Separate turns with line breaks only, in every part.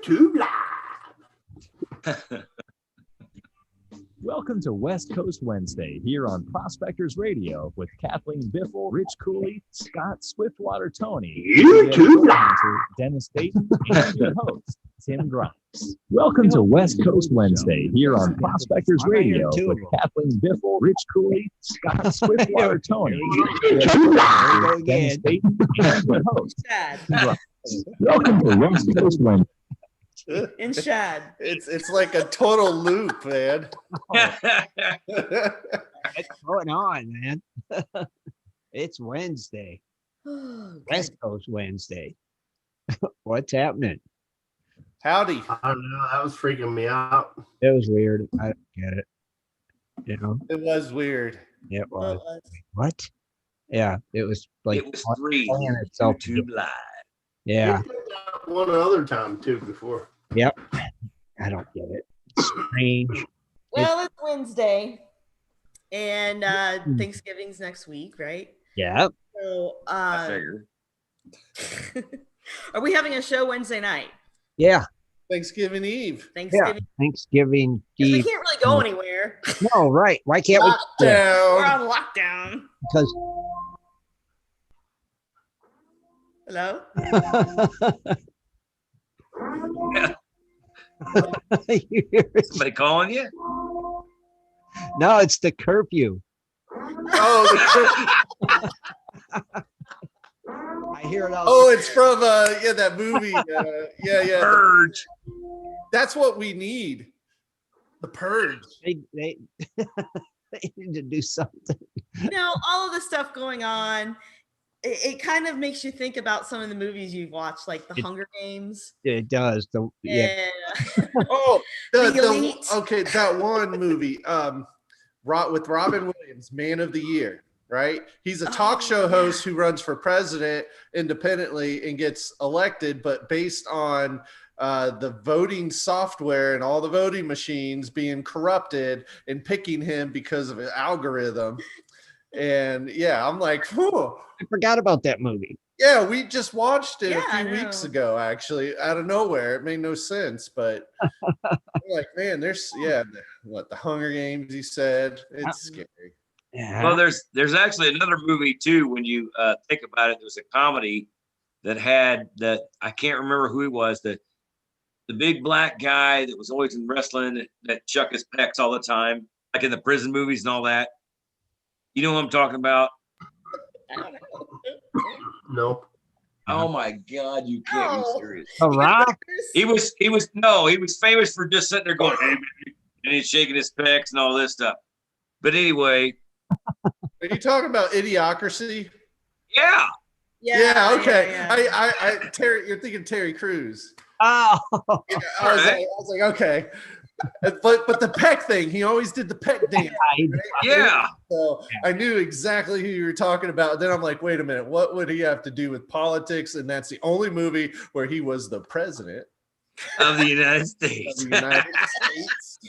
YouTube Live.
Welcome to West Coast Wednesday here on Prospectors Radio with Kathleen Biffle, Rich Cooley, Scott Swiftwater Tony,
YouTube Live.
Dennis Dayton, and your host, Tim Grimes. Welcome to West Coast Wednesday here on Prospectors Radio with Kathleen Biffle, Rich Cooley, Scott Swiftwater Tony, Dennis Dayton, and your host, Tim Grimes. Welcome to West Coast Wednesday.
In Shad.
It's like a total loop, man.
What's going on, man? It's Wednesday. West Coast Wednesday. What's happening?
Howdy.
I don't know. That was freaking me out.
It was weird. I don't get it. You know?
It was weird.
It was. What? Yeah, it was like
it was free.
Itself
YouTube Live.
Yeah.
One other time too before.
Yep. I don't get it. It's strange.
Well, it's Wednesday, and Thanksgiving's next week, right?
Yep.
So,
I figured.
are we having a show Wednesday night?
Yeah.
Thanksgiving Eve.
Thanksgiving.
Thanksgiving
'Cause we
Eve.
can't really go anywhere.
No, right. Why can't we?
We're
Lockdown.
on lockdown.
Because
Hello?
Somebody calling you?
No, it's the curfew.
Oh,
I hear it all.
oh, it's from that movie. Yeah.
Purge.
That's what we need. The Purge.
They they need to do something.
You know, all of the stuff going on, it kind of makes you think about some of the movies you've watched, like The Hunger Games.
It does. Yeah.
Oh,
The Elite.
okay, that one movie. With Robin Williams, Man of the Year. Right? He's a talk show host who runs for president independently and gets elected, but based on the voting software and all the voting machines being corrupted and picking him because of an algorithm. And yeah, I'm like, whew.
I forgot about that movie.
Yeah, we just watched it
Yeah,
a few weeks ago, actually, out of nowhere. It made no sense, but I'm like, man, there's the Hunger Games, he said. It's scary.
Yeah.
Well, there's actually another movie too. When you think about it, there's a comedy that had that I can't remember who he was. The big black guy that was always in wrestling that chuck his pecs all the time, like in the prison movies and all that. You know what I'm talking about?
Nope.
Oh my God, you can't be serious.
The Rock?
He was famous for just sitting there going, hey, baby, and he's shaking his pecs and all this stuff. But anyway.
Are you talking about Idiocracy?
Yeah.
Yeah, okay.
Yeah.
Terry, you're thinking Terry Crews.
Oh.
Yeah, I was like, okay. But the peck thing, he always did the peck dance. Right?
Yeah.
So I knew exactly who you were talking about. Then I'm like, wait a minute, what would he have to do with politics? And that's the only movie where he was the president
Of the United States.
of the United States.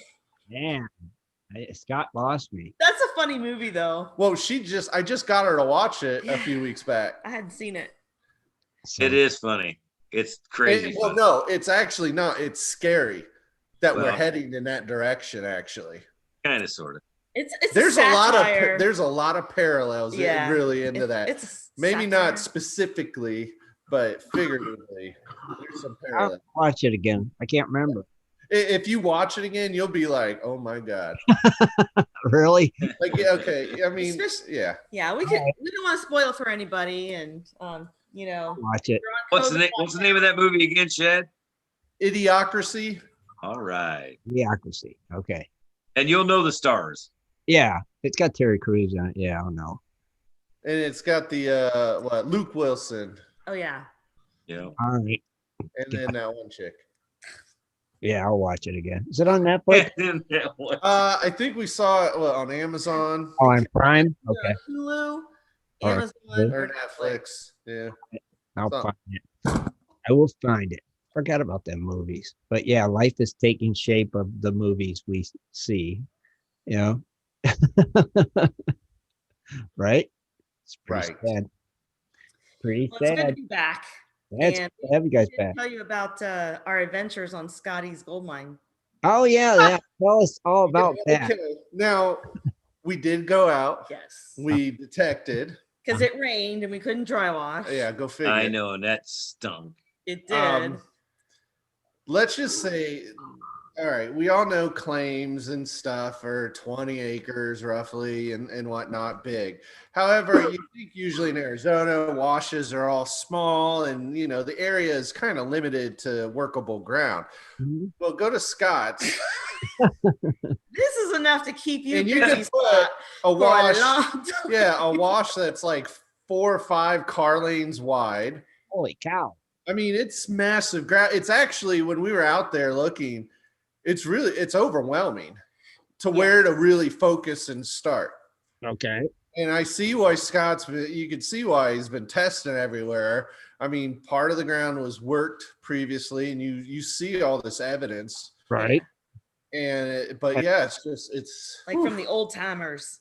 Man. Scott lost me.
That's a funny movie, though.
Well, I just got her to watch it a few weeks back.
I hadn't seen it.
So,
It is funny. It's crazy.
Well, no, it's actually not. It's scary that we're
Well.
heading in that direction, actually.
Kind of, sort of.
It's
There's
a
a lot of parallels really into that.
It's
Maybe
satire.
not specifically, but figuratively. There's some
I'll
parallels.
watch it again. I can't remember.
If you watch it again, you'll be like, "Oh my god!"
Really?
Like, yeah, okay. I mean, yeah.
Yeah, we don't want to spoil for anybody, and you know,
Watch it.
we're on
What's the
COVID
name of that movie again, Chad?
Idiocracy.
All right.
Theocracy. Okay.
And you'll know the stars.
Yeah. It's got Terry Crews on it. Yeah, I don't know.
And it's got the Luke Wilson,
Oh yeah.
You know.
All right.
and then that one chick.
Yeah, I'll watch it again. Is it on Netflix?
I think we saw it on Amazon
Oh, on Prime? Okay.
Hulu,
All right.
Amazon,
or Netflix. Yeah.
I'll
So-
find it. I will find it. Forgot about them movies. But yeah, life is taking shape of the movies we see. You know? Right? It's pretty
Right.
sad. Pretty
Well, it's good to
sad.
be back.
That's
And
good to have you guys
we
back.
didn't tell you about our adventures on Scotty's gold mine.
Oh yeah, that tell us all about that.
Okay. Now, we did go out.
Yes.
We detected.
Because it rained and we couldn't dry wash.
Yeah, go figure.
I know, and that stunk.
It did.
Let's just say, all right, we all know claims and stuff are 20 acres roughly and whatnot, big. However, you think usually in Arizona, washes are all small and, you know, the area is kind of limited to workable ground.
Mhm.
Well, go to Scott's.
This is enough to keep you
And you
busy,
can put
Scott,
a
for
wash.
a long time.
Yeah, a wash that's like 4 or 5 car lanes wide.
Holy cow.
I mean, it's massive. It's actually, when we were out there looking, it's overwhelming to where to really focus and start.
Okay.
And I see why you can see why he's been testing everywhere. I mean, part of the ground was worked previously, and you see all this evidence.
Right.
But yeah, it's
Like from the old timers.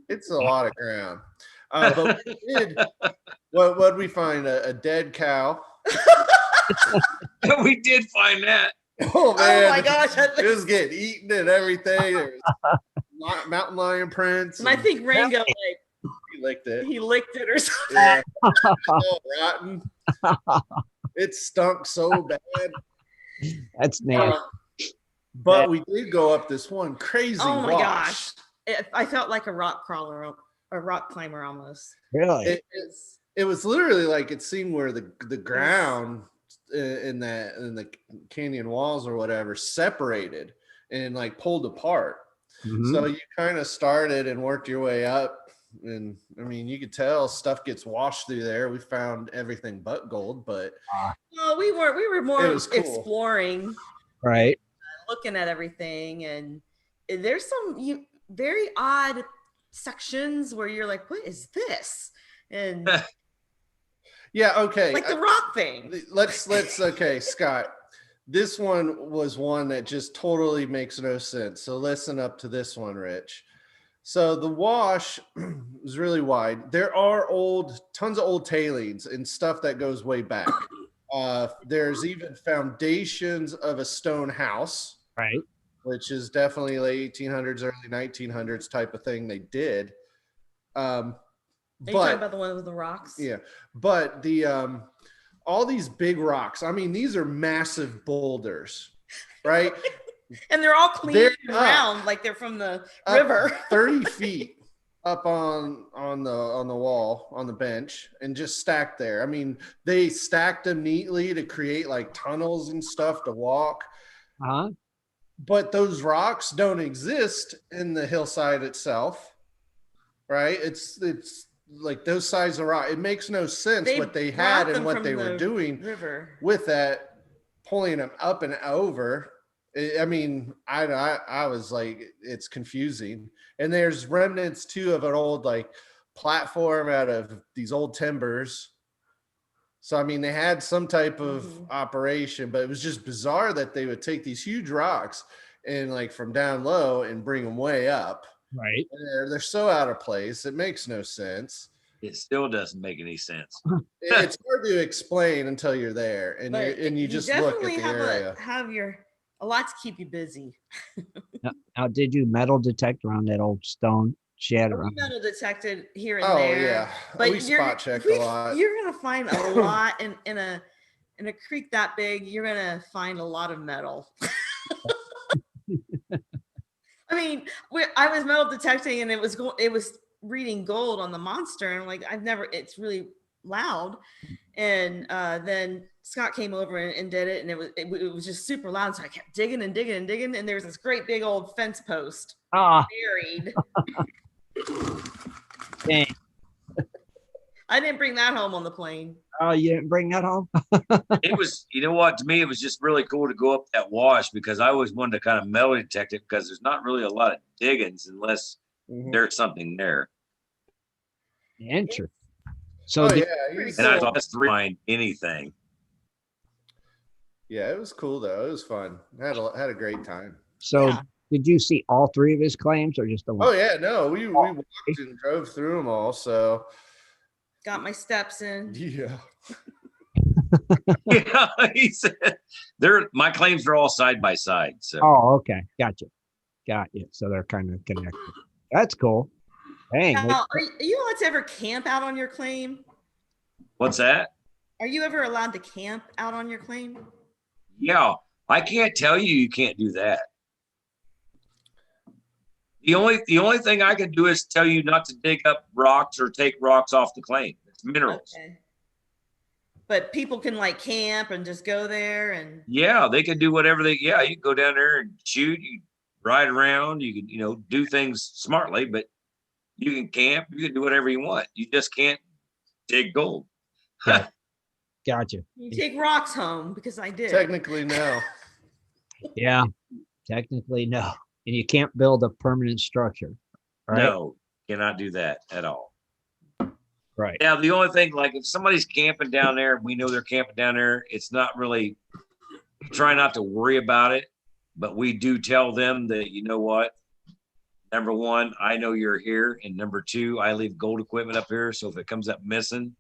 it's a lot of ground. But we did, what we find? A dead cow.
We did find that.
Oh man!
Oh my gosh!
It was getting eaten and everything. There was mountain lion prints.
And I think Rango like
he licked it.
he licked it or something.
Yeah, all rotten. It stunk so bad.
That's nasty.
But we did go up this one crazy.
Oh my
wash.
gosh! I felt like a rock crawler, a rock climber almost.
Really?
It was literally like it seemed where the ground in the canyon walls or whatever separated and like pulled apart.
Mhm.
So you kind of started and worked your way up, and I mean you could tell stuff gets washed through there. We found everything but gold, but
Well, we were more
It was cool.
exploring,
Right.
looking at everything, and there's some very odd sections where you're like, what is this? And
yeah, okay.
like the rock thing.
Let's okay, Scott. This one was one that just totally makes no sense. So listen up to this one, Rich. So the wash is really wide. There are tons of old tailings and stuff that goes way back. There's even foundations of a stone house,
Right.
which is definitely late 1800s, early 1900s type of thing they did.
Are you talking about the one with the rocks?
Yeah, but the all these big rocks. I mean, these are massive boulders, right?
And they're all clean
They're
and
up.
round, like they're from the
Up
river.
30 feet up on the wall on the bench and just stacked there. I mean, they stacked them neatly to create like tunnels and stuff to walk.
Uh-huh.
But those rocks don't exist in the hillside itself, right? It's like those size of rock. It makes no sense what they had
brought
and
them
what
from
they were
the
doing
river.
with that, pulling them up and over. I mean, I was like, it's confusing. And there's remnants too of an old like platform out of these old timbers. So I mean, they had some type of operation, but it was just bizarre that they would take these huge rocks and like from down low and bring them way up.
Right.
And they're so out of place. It makes no sense.
It still doesn't make any sense.
It's hard to explain until you're there and
But
you just look at
definitely
the area.
have a lot to keep you busy.
Now, did you metal detect around that old stone shed?
We
Around?
metal detected here and
Oh
there.
yeah,
But
we spot checked a lot.
You're gonna find a lot in a creek that big. You're gonna find a lot of metal. I mean, I was metal detecting, and it was reading gold on the monster, and I'm like, it's really loud. And then Scott came over and did it, and it was just super loud. So I kept digging and digging and digging, and there was this great big old fence post buried.
Dang.
I didn't bring that home on the plane.
Oh, you didn't bring that home?
It was, you know what, to me, it was just really cool to go up that wash because I always wanted to kind of metal detect it because there's not really a lot of diggings unless there's something there.
Interesting. So
Oh
did-
yeah,
And I thought that's to find anything.
yeah, it was cool though. It was fun. Had a great time.
so
Yeah.
did you see all three of his claims or just the one?
Oh yeah, no, we walked and drove through them all. So
Got my steps in.
yeah,
Yeah, he said my claims are all side by side. So
Oh, okay. Gotcha. Got you. So they're kind of connected. That's cool. Dang.
Now, are you allowed to ever camp out on your claim?
what's that?
Are you ever allowed to camp out on your claim?
Yeah, I can't tell you can't do that. The only thing I can do is tell you not to dig up rocks or take rocks off the claim. It's minerals.
Okay. But people can like camp and just go there and
Yeah, they can do whatever you can go down there and shoot, you ride around, you can, do things smartly, but you can camp, you can do whatever you want. You just can't dig gold.
Yeah. Gotcha.
you take rocks home because I did.
Technically, no.
Yeah. Technically, no. And you can't build a permanent structure. Right?
No, cannot do that at all.
Right.
Now, the only thing, like if somebody's camping down there, we know they're camping down there, it's not really, we try not to worry about it, but we do tell them that, you know what? Number one, I know you're here. And number two, I leave gold equipment up here. So if it comes up missing,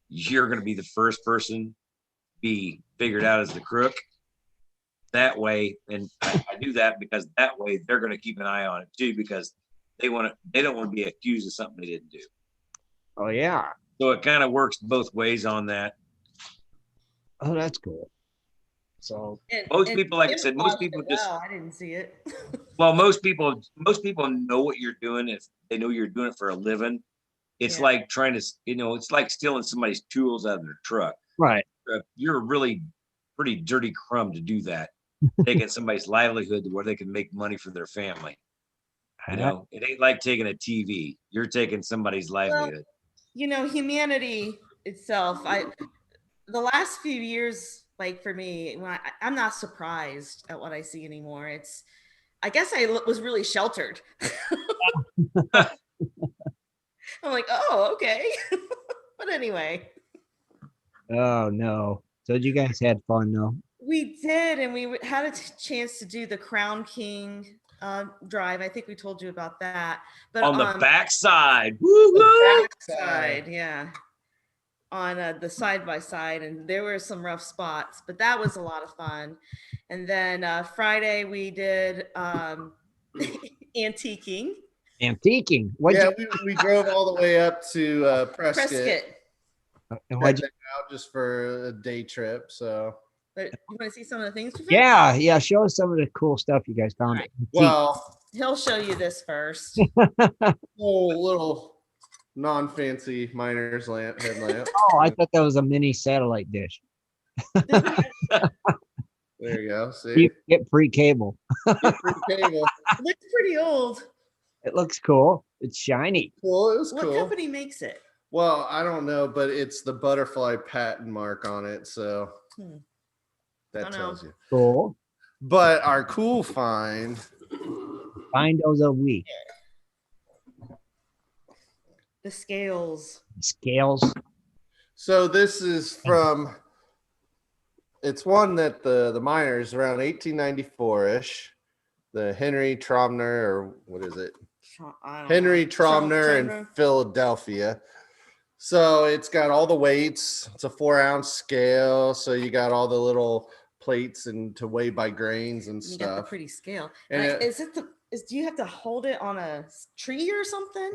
you're going to be the first person to be figured out as the crook. That way, and I do that because that way they're going to keep an eye on it too, because they don't want to be accused of something they didn't do.
Oh, yeah.
So it kind of works both ways on that.
Oh, that's cool. So
Most people, like I said, most
watched
people
it
just,
well. I didn't see it.
well, most people know what you're doing. If they know you're doing it for a living, it's
Yeah.
like trying to, it's like stealing somebody's tools out of their truck.
right.
You're a really pretty dirty crumb to do that, taking somebody's livelihood to where they can make money for their family. It ain't like taking a TV. You're taking somebody's livelihood.
Humanity itself, the last few years, like for me, I'm not surprised at what I see anymore. I guess I was really sheltered. I'm like, oh, okay. But anyway.
Oh, no. So you guys had fun, though?
We did, and we had a chance to do the Crown King drive. I think we told you about that. But
on the backside,
backside, yeah, on the side by side, and there were some rough spots, but that was a lot of fun. And then Friday we did antiquing.
Antiquing.
We drove all the way up to Prescott.
And
Checked it out just for a day trip. So,
but you want to see some of the things?
Yeah. Show us some of the cool stuff you guys found.
Right.
Well,
he'll show you this first.
little non-fancy miner's headlamp.
Oh, I thought that was a mini satellite dish.
There you go. See,
You get free cable.
free cable.
It looks pretty old.
It looks cool. It's shiny.
Cool. It was
What
cool.
company makes it?
Well, I don't know, but it's the butterfly patent mark on it, so that tells you.
Cool.
But our cool find.
Find those a week.
The scales.
Scales.
So this is from. It's one that the miners around 1894-ish. The Henry Tromner, or what is it? Henry Tromner in Philadelphia. So it's got all the weights. It's a 4-ounce scale. So you got all the little plates and to weigh by grains and
You got the
stuff.
pretty scale.
And
Do you have to hold it on a tree or something?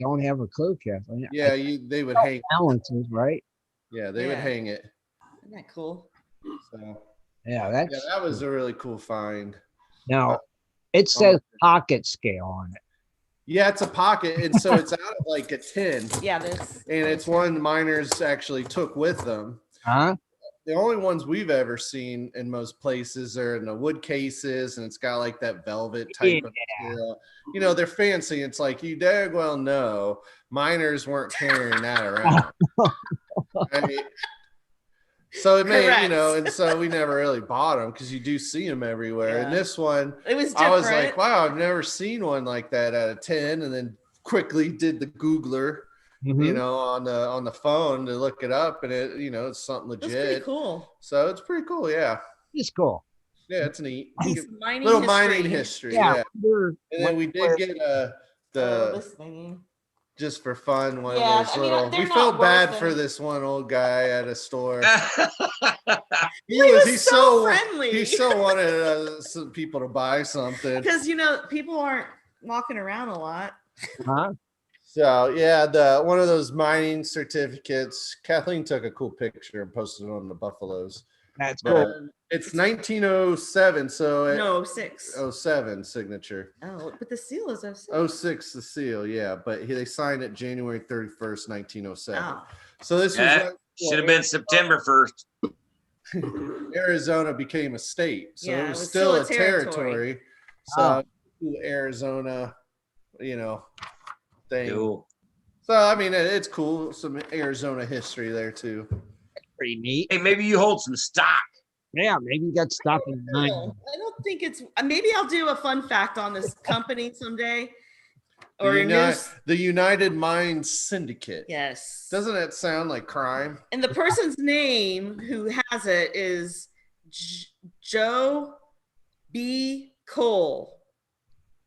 Don't have a clue, Kathleen.
Yeah, they would hang.
Balances, right?
Yeah, they would hang it.
Isn't that cool?
So
Yeah,
that was a really cool find.
Now it says pocket scale on it.
Yeah, it's a pocket, and so it's out of like a tin.
Yeah, this.
And it's one miners actually took with them.
Huh?
The only ones we've ever seen in most places are in the wood cases, and it's got like that velvet type of material. They're fancy. It's like you dag well know miners weren't carrying that around. So it may, and so we never really bought them because you do see them everywhere.
Yeah.
And this one,
It was different.
I was like, wow, I've never seen one like that out of 10. And then quickly did the Googler, on the phone to look it up, and it's something legit. It's
pretty cool.
So it's pretty cool, yeah.
It's cool.
Yeah, it's neat.
Mining
mining history.
Yeah.
And then we did get
this thingy.
just for fun. One
Yeah,
of those
I mean,
little.
they're
We
not
felt bad
worth
for
it.
this one old guy at a store.
He was
He's
so friendly.
He so wanted some people to buy something.
Because people aren't walking around a lot.
Huh?
So yeah, one of those mining certificates. Kathleen took a cool picture and posted it on the Buffaloes.
That's
But
cool.
it's 1907, so
No, 06.
07 signature.
Oh, but the seal is 06.
06 the seal, yeah, but they signed it January 31st, 1907.
Oh.
So this was
That
right
should have been September 1st.
Arizona became a state, so
Yeah,
it was still a territory.
Oh.
So Arizona, thing.
Cool.
So I mean, it's cool. Some Arizona history there too.
Pretty neat.
Hey, maybe you hold some stock.
Yeah, maybe you got stuck in mind.
I don't think it's. Maybe I'll do a fun fact on this company someday. Or
The United Mines Syndicate.
Yes.
Doesn't that sound like crime?
And the person's name who has it is Joe B. Cole.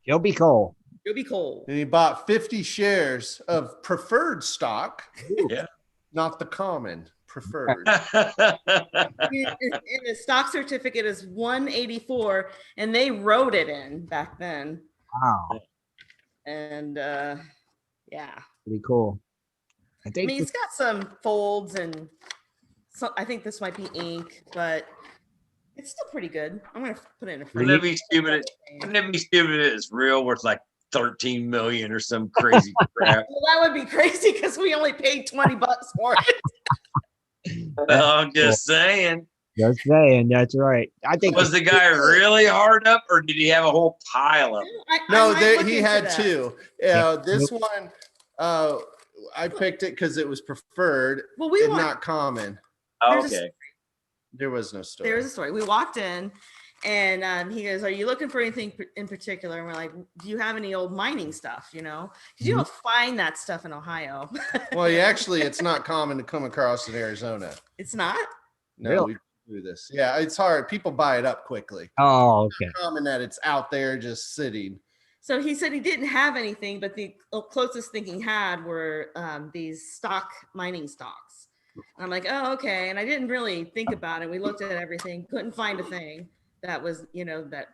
Joe B. Cole.
Joe B. Cole.
And he bought 50 shares of preferred stock.
Yeah.
Not the common, preferred.
And the stock certificate is 184, and they wrote it in back then.
Wow.
And yeah.
Pretty cool. I
I
think
mean, it's got some folds, and so I think this might be ink, but it's still pretty good. I'm gonna put it in a
Wouldn't
fridge.
it be stupid? Wouldn't it be stupid? It's real, worth like 13 million or some crazy crap.
Well, that would be crazy because we only paid $20 for it.
Well, I'm just saying.
just saying, that's right. I think
Was the guy really hard up, or did he have a whole pile of them?
No,
I might
he
look
had
into that.
two. Yeah, this one, I picked it because it was preferred
Well, we
and
want,
not common.
Oh,
There's a-
okay.
There was no story.
There was a story. We walked in, and he goes, "Are you looking for anything in particular?" And we're like, "Do you have any old mining stuff? Because you don't find that stuff in Ohio."
Well, it's not common to come across in Arizona.
It's not.
No,
Really?
we do this. Yeah, it's hard. People buy it up quickly.
Oh, okay.
It's common that it's out there just sitting.
So he said he didn't have anything, but the closest thing he had were these mining stocks. And I'm like, oh, okay. And I didn't really think about it. We looked at everything, couldn't find a thing that was, that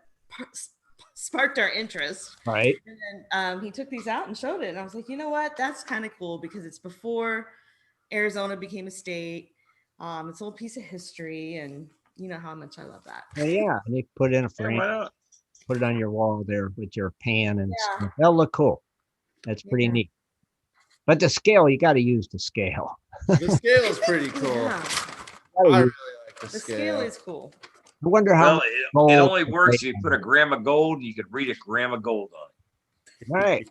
sparked our interest.
Right.
And then he took these out and showed it. And I was like, you know what? That's kind of cool because it's before Arizona became a state. It's a little piece of history, and you know how much I love that.
Well, yeah, and you can put it in a
Yeah,
frame,
why not?
put it on your wall there with your pan, and
Yeah.
stuff. That'll look cool. That's pretty
Yeah.
neat. But the scale, you got to use the scale.
The scale is pretty cool.
Yeah,
I really like the
the
scale.
scale is cool.
I wonder how.
Well, it
gold
only
is
works if
weight
you
on
put a
it.
gram of gold. You could read a gram of gold on it.
Right.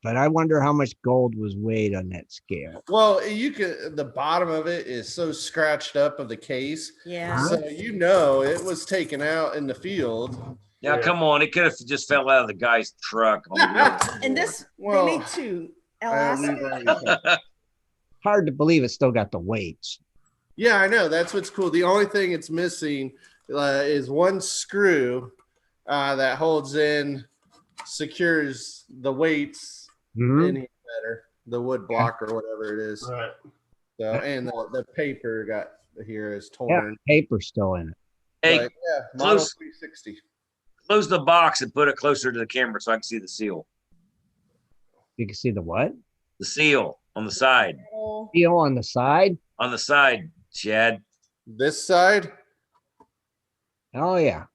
But I wonder how much gold was weighed on that scale.
Well, the bottom of it is so scratched up of the case.
Yeah.
Huh?
So it was taken out in the field.
Now,
Yeah.
come on, it could have just fell out of the guy's truck. On the way to the
And
store.
this,
Well,
they made two.
I don't
LS.
need anything.
Hard to believe it still got the weights.
Yeah, I know. That's what's cool. The only thing it's missing is one screw that secures the weights
Mhm.
any better, the wood block or whatever it is.
Right.
So, and the paper here is
Yeah,
torn.
paper's still in it.
Hey,
But, yeah, Model
close.
360.
Close the box and put it closer to the camera so I can see the seal.
You can see the what?
The seal on the side.
Seal on the side.
On the side, Chad.
This side,
Oh yeah.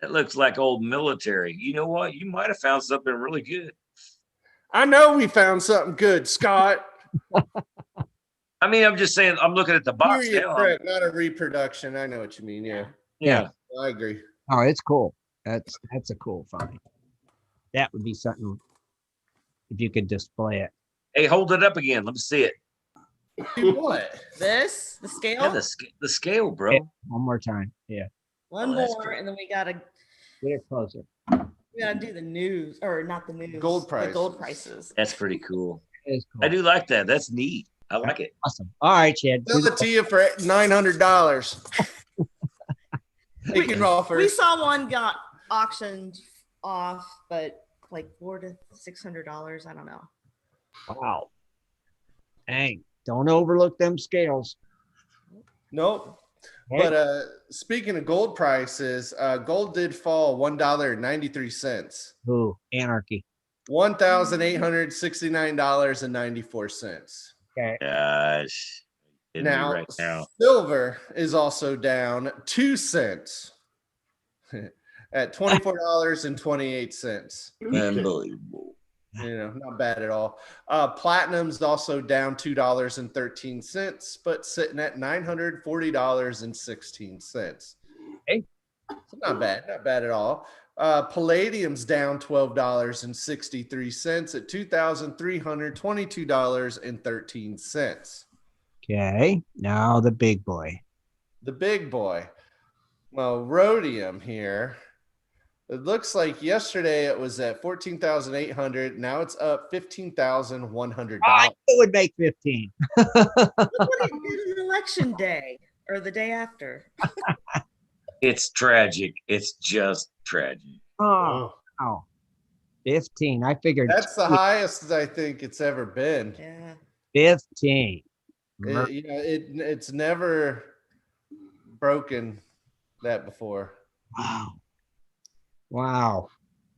It looks like old military. You know what? You might have found something really good.
I know we found something good, Scott.
I mean, I'm just saying, I'm looking at the box
Period
now.
print, not a reproduction. I know what you mean. Yeah,
Yeah.
I agree.
Oh, it's cool. That's a cool find. That would be something if you could display it.
Hey, hold it up again. Let me see it.
Do what?
The scale.
Yeah, the scale, bro.
Yeah. One more time. Yeah.
One
Oh, that's
more,
cool.
and then we gotta
Get it closer.
do the news, or not the news.
Gold
The gold
prices.
prices.
That's pretty cool.
It is cool.
I do like that. That's neat. I like it.
Awesome. All right, Chad.
Sell it to you for $900. Taking
We
offers.
saw one got auctioned off, but like $400 to $600. I don't know.
Wow. Dang. Don't overlook them scales.
Nope.
Okay.
But speaking of gold prices, gold did fall $1.93.
Ooh, anarchy.
$1,869.94.
Okay.
Gosh, kidding me
Now,
right now.
silver is also down 2 cents at $24.28.
Unbelievable.
Not bad at all. Platinum's also down $2.13, but sitting at $940.16.
Hey.
So not bad at all. Palladium's down $12.63 at $2,322.13.
Okay. Now the big boy.
The big boy. Well, rhodium here. It looks like yesterday it was at 14,800. Now it's up $15,100.
It would make 15.
Look what it did on election day or the day after.
It's tragic. It's just tragic.
Oh, wow. 15. I figured
That's the highest I think it's ever been.
Yeah.
15.
It's never broken that before.
Wow. Wow.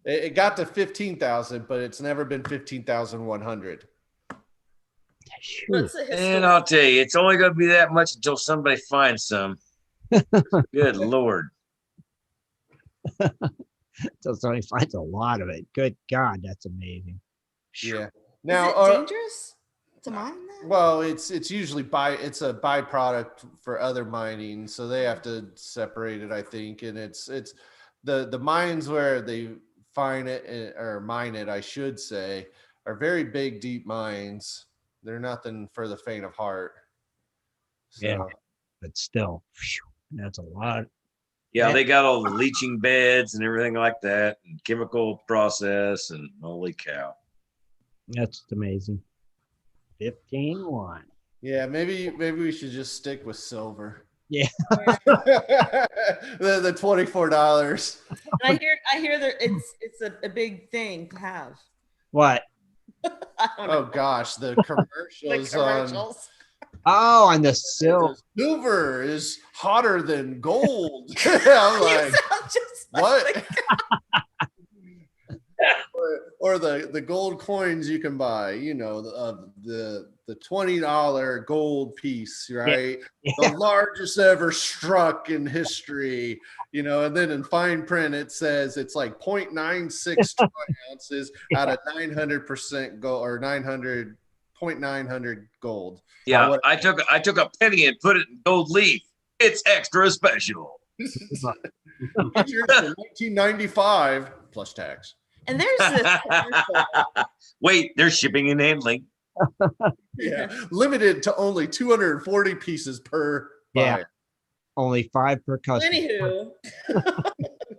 It got to 15,000, but it's never been 15,100.
What's the
And
history?
I'll tell you, it's only going to be that much until somebody finds some. Good Lord.
So somebody finds a lot of it. Good God, that's amazing.
Yeah.
Is
Now,
it dangerous to mine that?
well, it's usually it's a byproduct for other mining, so they have to separate it, I think. And it's the mines where they find it or mine it, I should say, are very big, deep mines. They're nothing for the faint of heart. So,
Yeah. But still, phew, that's a lot.
Yeah, they got all the leaching beds and everything like that, and chemical process, and holy cow.
That's amazing. 15-1.
yeah, maybe we should just stick with silver.
Yeah.
the $24.
And I hear that it's a big thing to have.
What?
I don't know.
Oh gosh, the commercials,
The commercials.
Oh, and the silver.
silver is hotter than gold. I'm like,
Just
what? or the gold coins you can buy, the $20 gold piece, right?
Yeah.
The largest ever struck in history, and then in fine print it says it's like 0.96 troy ounces out of 900% gold or 900 gold.
Yeah, I took a penny and put it in gold leaf. It's extra special.
Get yours for 1995 plus tax.
And there's this commercial.
Wait, there's shipping and handling.
Yeah, limited to only 240 pieces per
Yeah.
buyer.
Only 5 per customer.
Anywho,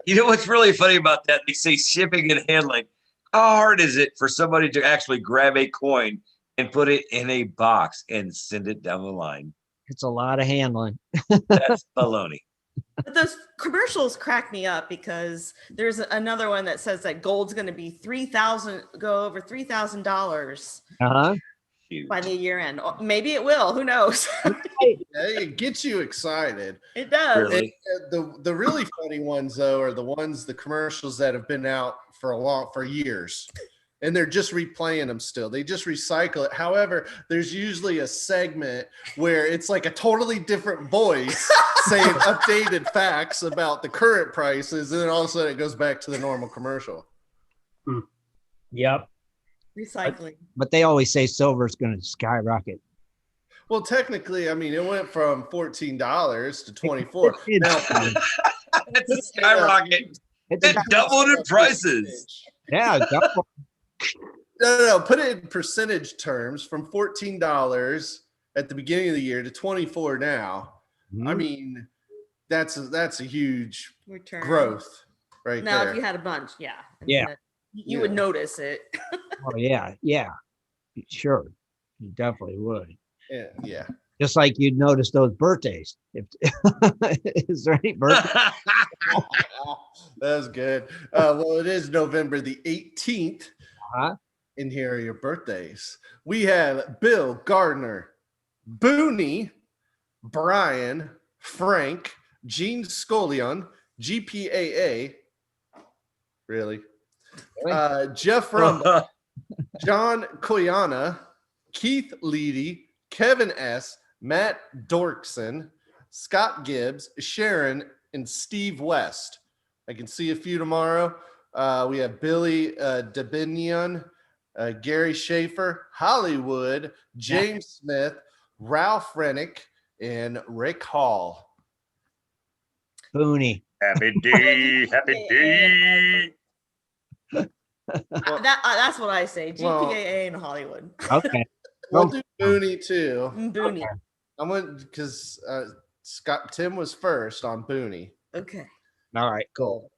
You know what's really funny about that? They say shipping and handling. How hard is it for somebody to actually grab a coin and put it in a box and send it down the line?
It's a lot of handling.
That's baloney.
but those commercials crack me up because there's another one that says that gold's going to be go over $3,000
Uh-huh.
Huge.
by the year end. Maybe it will. Who knows?
Yeah, it gets you excited.
It does.
Really?
The really funny ones though are the commercials that have been out for years. And they're just replaying them still. They just recycle it. However, there's usually a segment where it's like a totally different voice saying updated facts about the current prices, and then all of a sudden it goes back to the normal commercial.
Yep.
Recycling.
But they always say silver's going to skyrocket.
Well, technically, I mean, it went from $14 to $24. Now,
It's a skyrocket. It doubled in prices.
Yeah, double.
No. Put it in percentage terms from $14 at the beginning of the year to $24 now. I mean, that's a huge
Return.
growth right
Now,
there.
if you had a bunch, yeah.
Yeah.
You would notice it.
Oh, yeah. Sure. You definitely would.
Yeah.
Just like you'd notice those birthdays. Is there any birthday?
That was good. Well, it is November the 18th.
Huh?
And here are your birthdays. We have Bill Gardner, Booney, Brian, Frank, Gene Scullion, GPAA. Really? Jeff Rumble, John Koyana, Keith Leedy, Kevin S., Matt Dorkson, Scott Gibbs, Sharon, and Steve West. I can see a few tomorrow. We have Billy Dabinion, Gary Schaefer, Hollywood, James Smith, Ralph Rennick, and Rick Hall.
Booney.
Happy day, happy day.
That's what I say.
Well-
GPAA in Hollywood.
Okay.
We'll do Booney too.
Booney.
I went because Tim was first on Booney.
Okay.
All right. Cool.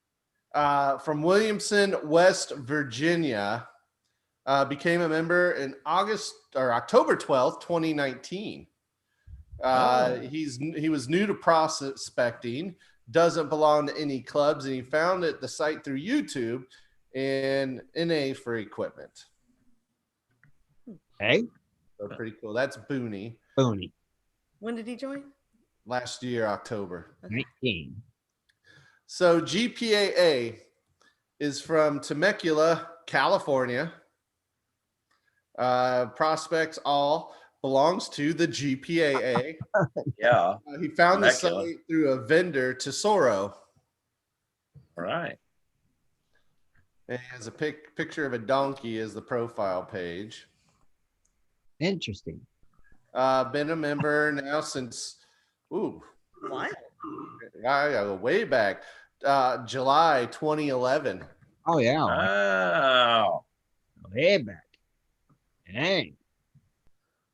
From Williamson, West Virginia, became a member in October 12th, 2019. He was new to prospecting, doesn't belong to any clubs, and he found the site through YouTube and NA for equipment.
Hey,
So pretty cool. That's Booney.
Booney.
When did he join?
Last year, October.
19.
So GPAA is from Temecula, California. Prospects all belongs to the GPAA.
Yeah.
He found the
Temecula.
site through a vendor, Tesoro.
All right.
And he has a picture of a donkey as the profile page.
Interesting.
Been a member now since,
What?
I go way back, July 2011.
Oh, yeah.
Wow.
Way back. Dang.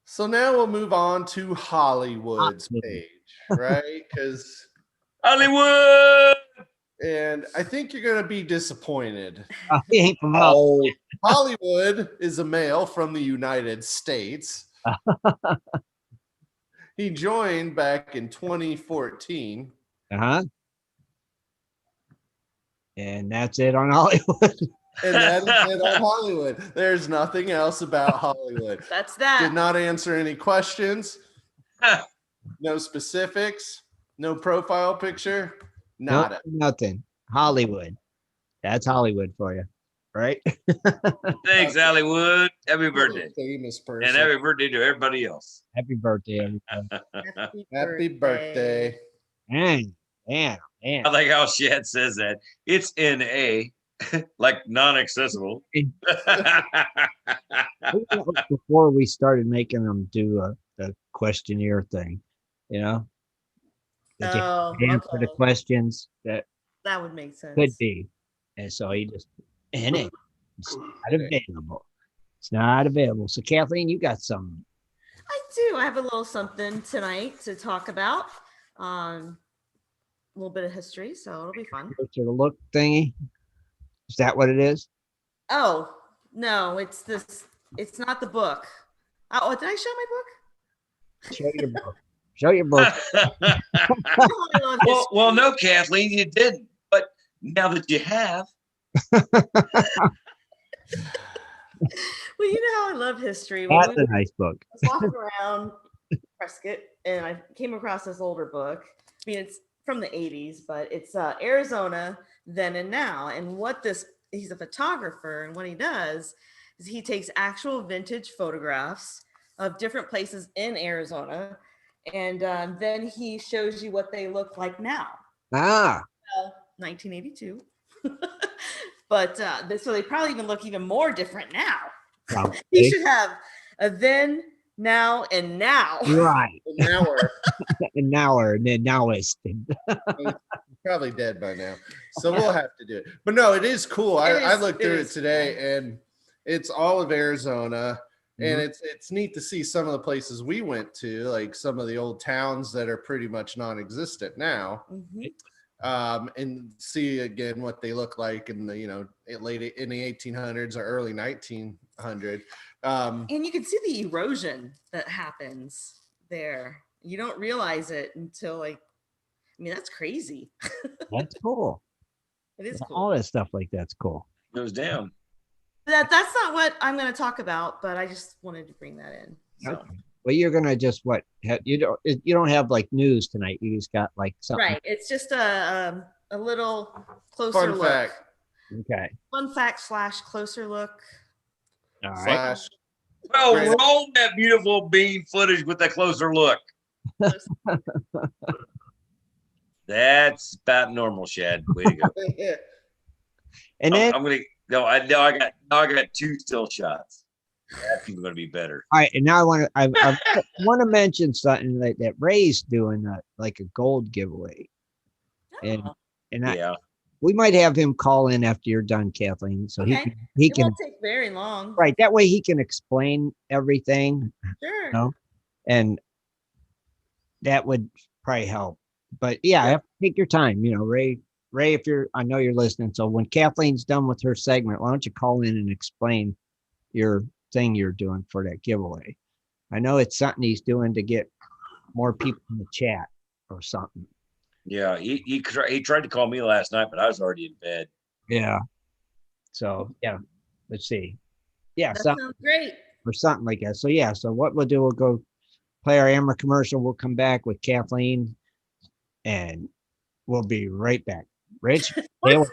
So now we'll move on to Hollywood's
Hollywood.
page, right? Because,
Hollywood.
and I think you're going to be disappointed.
He ain't from Hollywood.
Oh,
Hollywood is a male from the United States. He joined back in 2014.
Uh-huh. And that's it on Hollywood.
And that is it on Hollywood. There's nothing else about Hollywood.
That's
Did
that.
not answer any questions. No specifics. No profile picture.
Nope,
Nada.
nothing. Hollywood. That's Hollywood for you. Right?
thanks, Hollywood. Happy birthday.
Famous person.
And happy birthday to everybody else.
Happy birthday, everybody.
Happy birthday.
Man, man.
I like how Shad says that. It's NA, like non-accessible.
Before we started making them do the questionnaire thing, you know? That you
Oh,
answer the
okay.
questions that
That would make sense.
could be. And so he just, and it's not available. It's not available. So Kathleen, you got some.
I do. I have a little something tonight to talk about. A little bit of history, so it'll be fun.
Sort of look thingy. Is that what it is?
Oh, no, it's this. It's not the book. Oh, did I show my book?
Show your book. Show your book.
Oh, I love history.
well, no, Kathleen, you didn't. But now that you have,
Well, you know how I love history. When
That's
we
a nice book.
I was walking around Prescott and I came across this older book. I mean, it's from the 80s, but it's Arizona Then and Now. And he's a photographer, and what he does is he takes actual vintage photographs of different places in Arizona, and then he shows you what they look like now.
Ah,
1982. But so they probably even look even more different now. He
probably.
should have a then, now, and now.
Right.
And now we're
And now it's
probably dead by now. So we'll have to do it. But no, it is cool. I looked through it
is
today, and it's all of Arizona. And
Mhm.
it's neat to see some of the places we went to, like some of the old towns that are pretty much non-existent now,
Mhm.
and see again what they look like in the in the 1800s or early 1900s.
And you can see the erosion that happens there. You don't realize it until that's crazy.
That's cool.
It is cool.
All that stuff like that's cool.
goes down.
That's not what I'm going to talk about, but I just wanted to bring that in. So.
Okay. Well, you're gonna just what? You don't have like news tonight. You just got like something.
Right. It's just a little closer
Fun
look.
fact.
Okay.
Fun fact / closer look.
All right.
Slash.
Well,
Great.
roll that beautiful bean footage with a closer look. That's about normal, Shad. Way to go.
And then,
I'm gonna no. I got 2 still shots. That's even gonna be better.
all right. And now I want to mention something that Ray's doing, like a gold giveaway, and
Oh,
Yeah.
we might have him call in after you're done, Kathleen, so he
okay.
he
It
can
won't take very long.
right that way he can explain everything,
Sure.
you know, and that would probably help. But yeah, have to take your time, you know, Ray. Ray, I know you're listening. So when Kathleen's done with her segment, why don't you call in and explain your thing you're doing for that giveaway? I know it's something he's doing to get more people in the chat or something.
Yeah. He tried to call me last night, but I was already in bed.
Yeah. So yeah, let's see. Yeah,
That
something
sounds great.
or something like that. So yeah, so what we'll do, we'll go play our Amber commercial. We'll come back with Kathleen, and we'll be right back. Rich, stay away.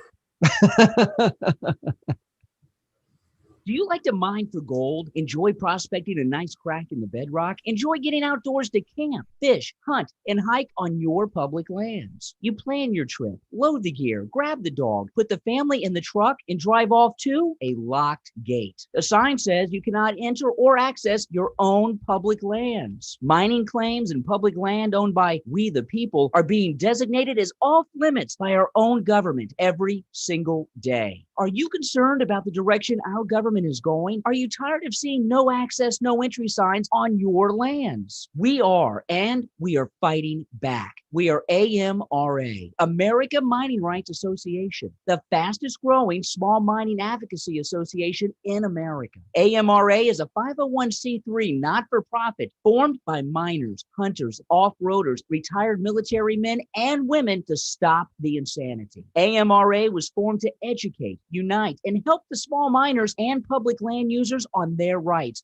Do you like to mine for gold? Enjoy prospecting a nice crack in the bedrock? Enjoy getting outdoors to camp, fish, hunt, and hike on your public lands? You plan your trip, load the gear, grab the dog, put the family in the truck, and drive off to a locked gate. The sign says you cannot enter or access your own public lands. Mining claims and public land owned by we the people are being designated as off limits by our own government every single day. Are you concerned about the direction our government is going? Are you tired of seeing no access, no entry signs on your lands? We are, and we are fighting back. We are AMRA, America Mining Rights Association, the fastest growing small mining advocacy association in America. AMRA is a 501c3 not-for-profit formed by miners, hunters, off-roaders, retired military men, and women to stop the insanity. AMRA was formed to educate, unite, and help the small miners and public land users on their rights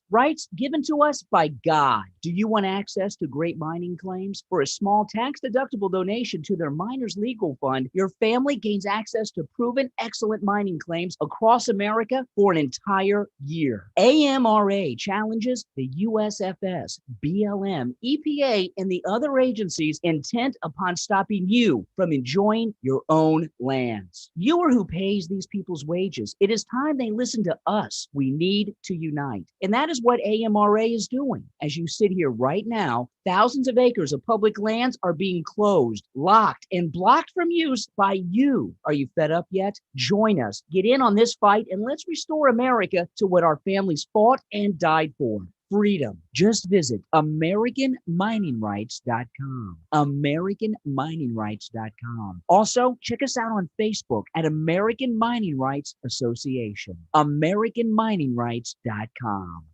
given to us by God. Do you want access to great mining claims? For a small tax-deductible donation to their miners' legal fund, your family gains access to proven excellent mining claims across America for an entire year. AMRA challenges the USFS, BLM, EPA, and the other agencies intent upon stopping you from enjoying your own lands. You are who pays these people's wages. It is time they listen to us. We need to unite. And that is what AMRA is doing. As you sit here right now, thousands of acres of public lands are being closed, locked, and blocked from use by you. Are you fed up yet? Join us. Get in on this fight and let's restore America to what our families fought and died for. Freedom. Just visit AmericanMiningRights.com. AmericanMiningRights.com. Also, check us out on Facebook at American Mining Rights Association. AmericanMiningRights.com.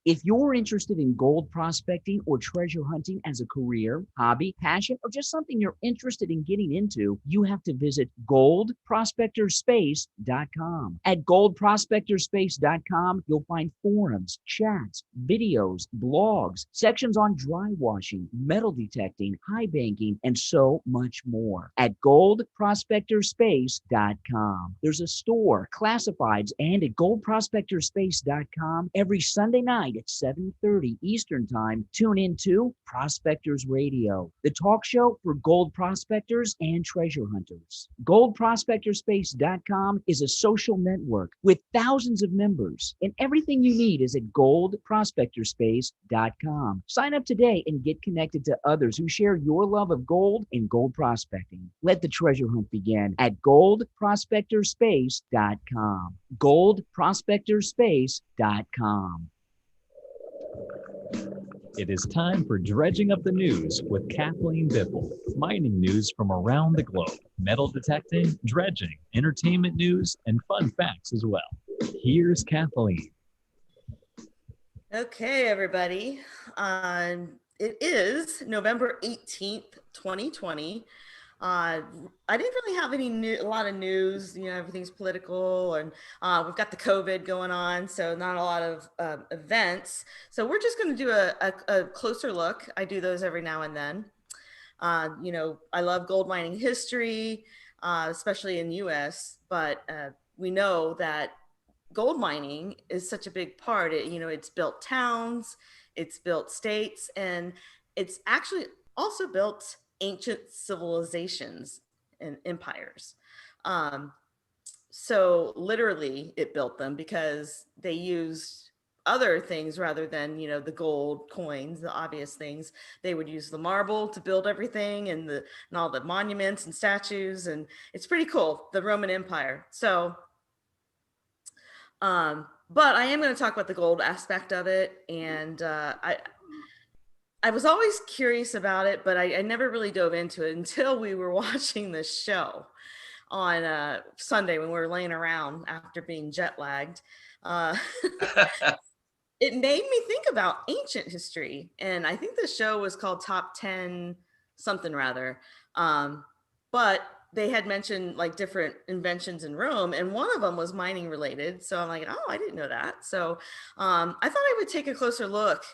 If you're interested in gold prospecting or treasure hunting as a career, hobby, passion, or just something you're interested in getting into, you have to visit goldprospectorspace.com. At goldprospectorspace.com, you'll find forums, chats, videos, blogs, sections on dry washing, metal detecting, high banking, and so much more. At goldprospectorspace.com. There's a store, classifieds, and at goldprospectorspace.com every Sunday night at 7:30 Eastern Time. Tune in to Prospectors Radio, the talk show for gold prospectors and treasure hunters. GoldProspectorspace.com is a social network with thousands of members, and everything you need is at GoldProspectorspace.com. Sign up today and get connected to others who share your love of gold and gold prospecting. Let the treasure hunt begin at GoldProspectorspace.com. GoldProspectorspace.com.
It is time for Dredging Up the News with Kathleen Biffle. Mining news from around the globe, metal detecting, dredging, entertainment news, and fun facts as well. Here's Kathleen.
Okay, everybody. It is November 18th, 2020. I didn't really have a lot of news. You know, everything's political, and we've got the COVID going on, so not a lot of events. So we're just going to do a closer look. I do those every now and then. You know, I love gold mining history, especially in the U.S., but we know that gold mining is such a big part. You know, it's built towns, it's built states, and it's actually also built ancient civilizations and empires. Um, so literally, it built them because they used other things rather than, you know, the gold coins, the obvious things. They would use the marble to build everything, and all the monuments and statues, and it's pretty cool. The Roman Empire. So but I am going to talk about the gold aspect of it, and I was always curious about it, but I never really dove into it until we were watching this show on Sunday when we were laying around after being jet lagged. Uh, it made me think about ancient history, and I think the show was called Top 10 something rather. But they had mentioned like different inventions in Rome, and one of them was mining related. So I'm like, oh, I didn't know that. So I thought I would take a closer look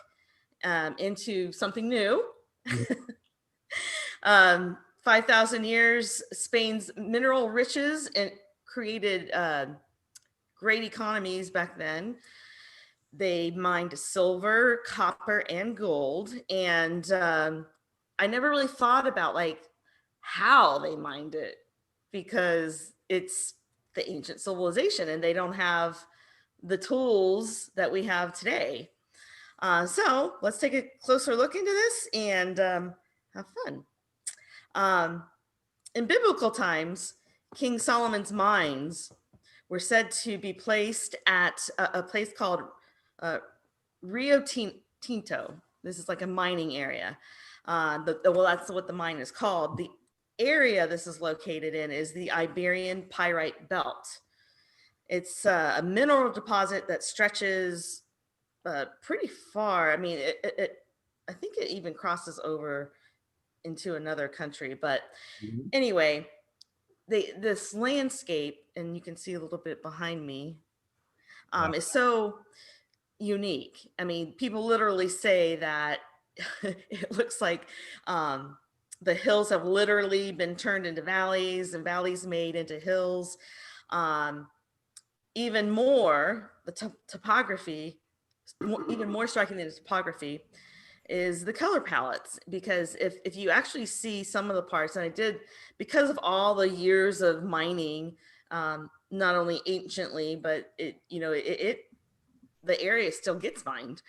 into something new. 5,000 years, Spain's mineral riches and created great economies back then. They mined silver, copper, and gold. And I never really thought about like how they mined it because it's the ancient civilization and they don't have the tools that we have today. So let's take a closer look into this and have fun. In biblical times, King Solomon's mines were said to be placed at a place called Rio Tinto. This is like a mining area. Well, that's what the mine is called. The area this is located in is the Iberian Pyrite Belt. It's a mineral deposit that stretches pretty far. I mean, I think it even crosses over into another country. But anyway, this landscape, and you can see a little bit behind me, is so unique. I mean, people literally say that it looks like the hills have literally been turned into valleys and valleys made into hills. Even more, the topography, even more striking than the topography, is the color palettes. Because if you actually see some of the parts, and I did, because of all the years of mining, not only anciently, but the area still gets mined.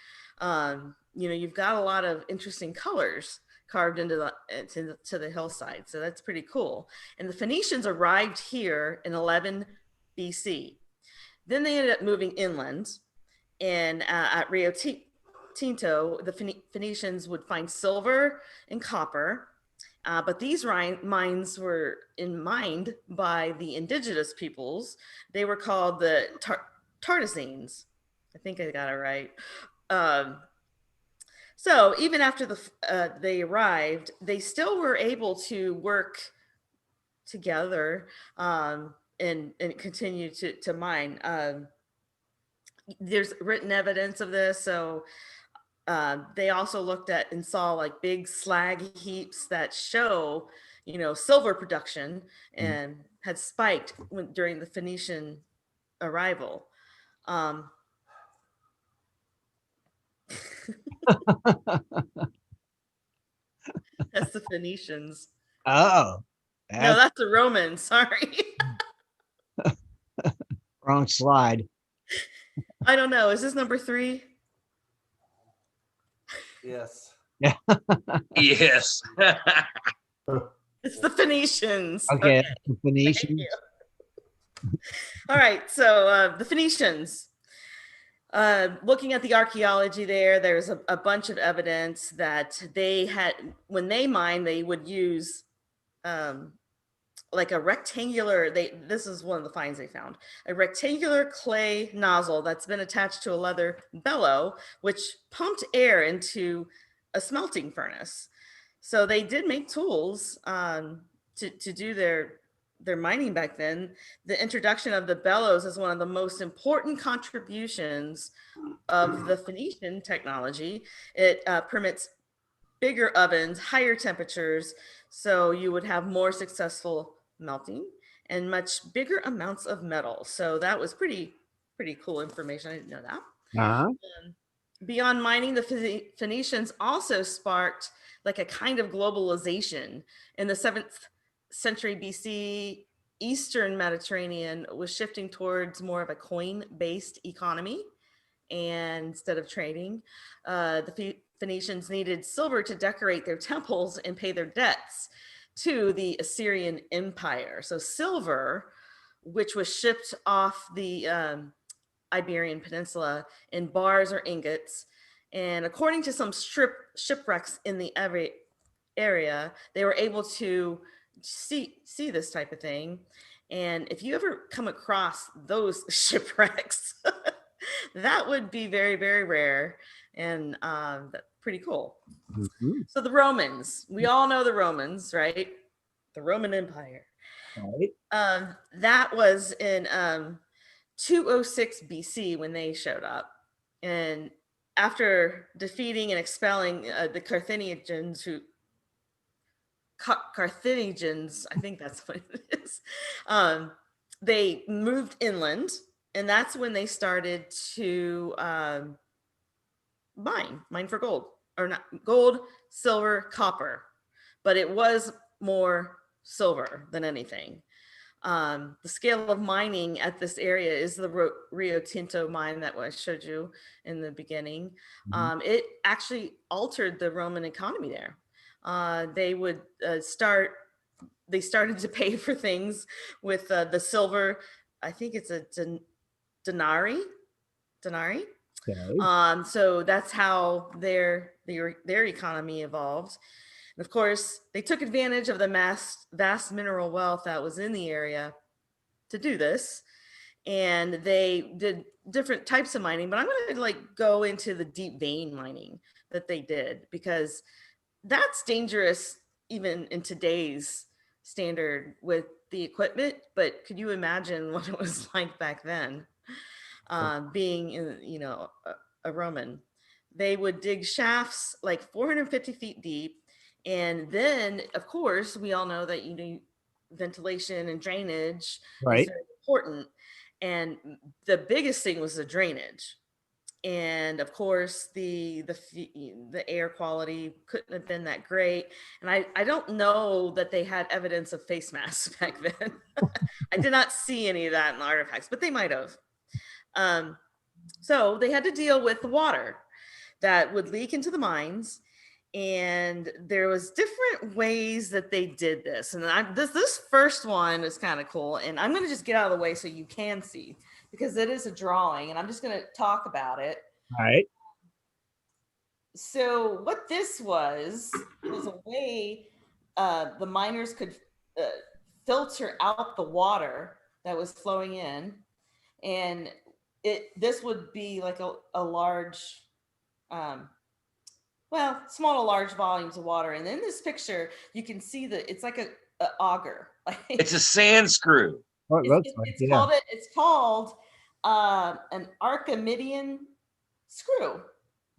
You've got a lot of interesting colors carved into the hillside. So that's pretty cool. And the Phoenicians arrived here in 11 BC. Then they ended up moving inland, and at Rio Tinto, the Phoenicians would find silver and copper, but these mines were mined by the indigenous peoples. They were called the Tartesines. I think I got it right. So even after they arrived, they still were able to work together and continue to mine. There's written evidence of this. So they also looked at and saw like big slag heaps that show, silver production and had spiked during the Phoenician arrival. That's the Phoenicians.
Oh,
No, that's the Romans. Sorry.
Wrong slide.
I don't know. Is this number 3?
Yes.
Yes.
It's the Phoenicians.
Okay. The Phoenicians.
All right. So the Phoenicians. Looking at the archaeology there's a bunch of evidence that they had, when they mined, they would use like a rectangular, this is one of the finds they found, a rectangular clay nozzle that's been attached to a leather bellow, which pumped air into a smelting furnace. So they did make tools to do their mining back then, the introduction of the bellows is one of the most important contributions of the Phoenician technology. It permits bigger ovens, higher temperatures, so you would have more successful melting and much bigger amounts of metal. So that was pretty cool information. I didn't know that.
Uh-huh.
Beyond mining, the Phoenicians also sparked like a kind of globalization. In the 7th century BC, Eastern Mediterranean was shifting towards more of a coin-based economy. And instead of trading, the Phoenicians needed silver to decorate their temples and pay their debts to the Assyrian Empire. So silver, which was shipped off the Iberian Peninsula in bars or ingots. And according to some shipwrecks in the area, they were able to see this type of thing. And if you ever come across those shipwrecks, that would be very, very rare and pretty cool.
Mhm.
So the Romans, we all know the Romans, right? The Roman Empire.
Right.
That was in 206 BC when they showed up. And after defeating and expelling the Carthaginians, I think that's what it is, they moved inland. And that's when they started to mine for gold, or not gold, silver, copper. But it was more silver than anything. The scale of mining at this area is the Rio Tinto mine that I showed you in the beginning. It actually altered the Roman economy there. They would they started to pay for things with the silver. I think it's a denarii.
Okay.
So that's how their economy evolved. And of course, they took advantage of the vast mineral wealth that was in the area to do this. And they did different types of mining, but I'm going to like go into the deep vein mining that they did, because that's dangerous even in today's standard with the equipment. But could you imagine what it was like back then? Being in, a Roman, they would dig shafts like 450 feet deep. And then, of course, we all know that you need ventilation and drainage is
Right.
very important. And the biggest thing was the drainage. And of course, the air quality couldn't have been that great. And I don't know that they had evidence of face masks back then. I did not see any of that in the artifacts, but they might have. So they had to deal with the water that would leak into the mines, and there was different ways that they did this. And this first one is kind of cool, and I'm going to just get out of the way so you can see, because it is a drawing, and I'm just going to talk about it.
All right.
So what this was a way the miners could filter out the water that was flowing in, and this would be like a large, small to large volumes of water. And in this picture, you can see that it's like a auger.
It's a sand screw.
Oh, it looks like, yeah.
It's called an Archimedean screw.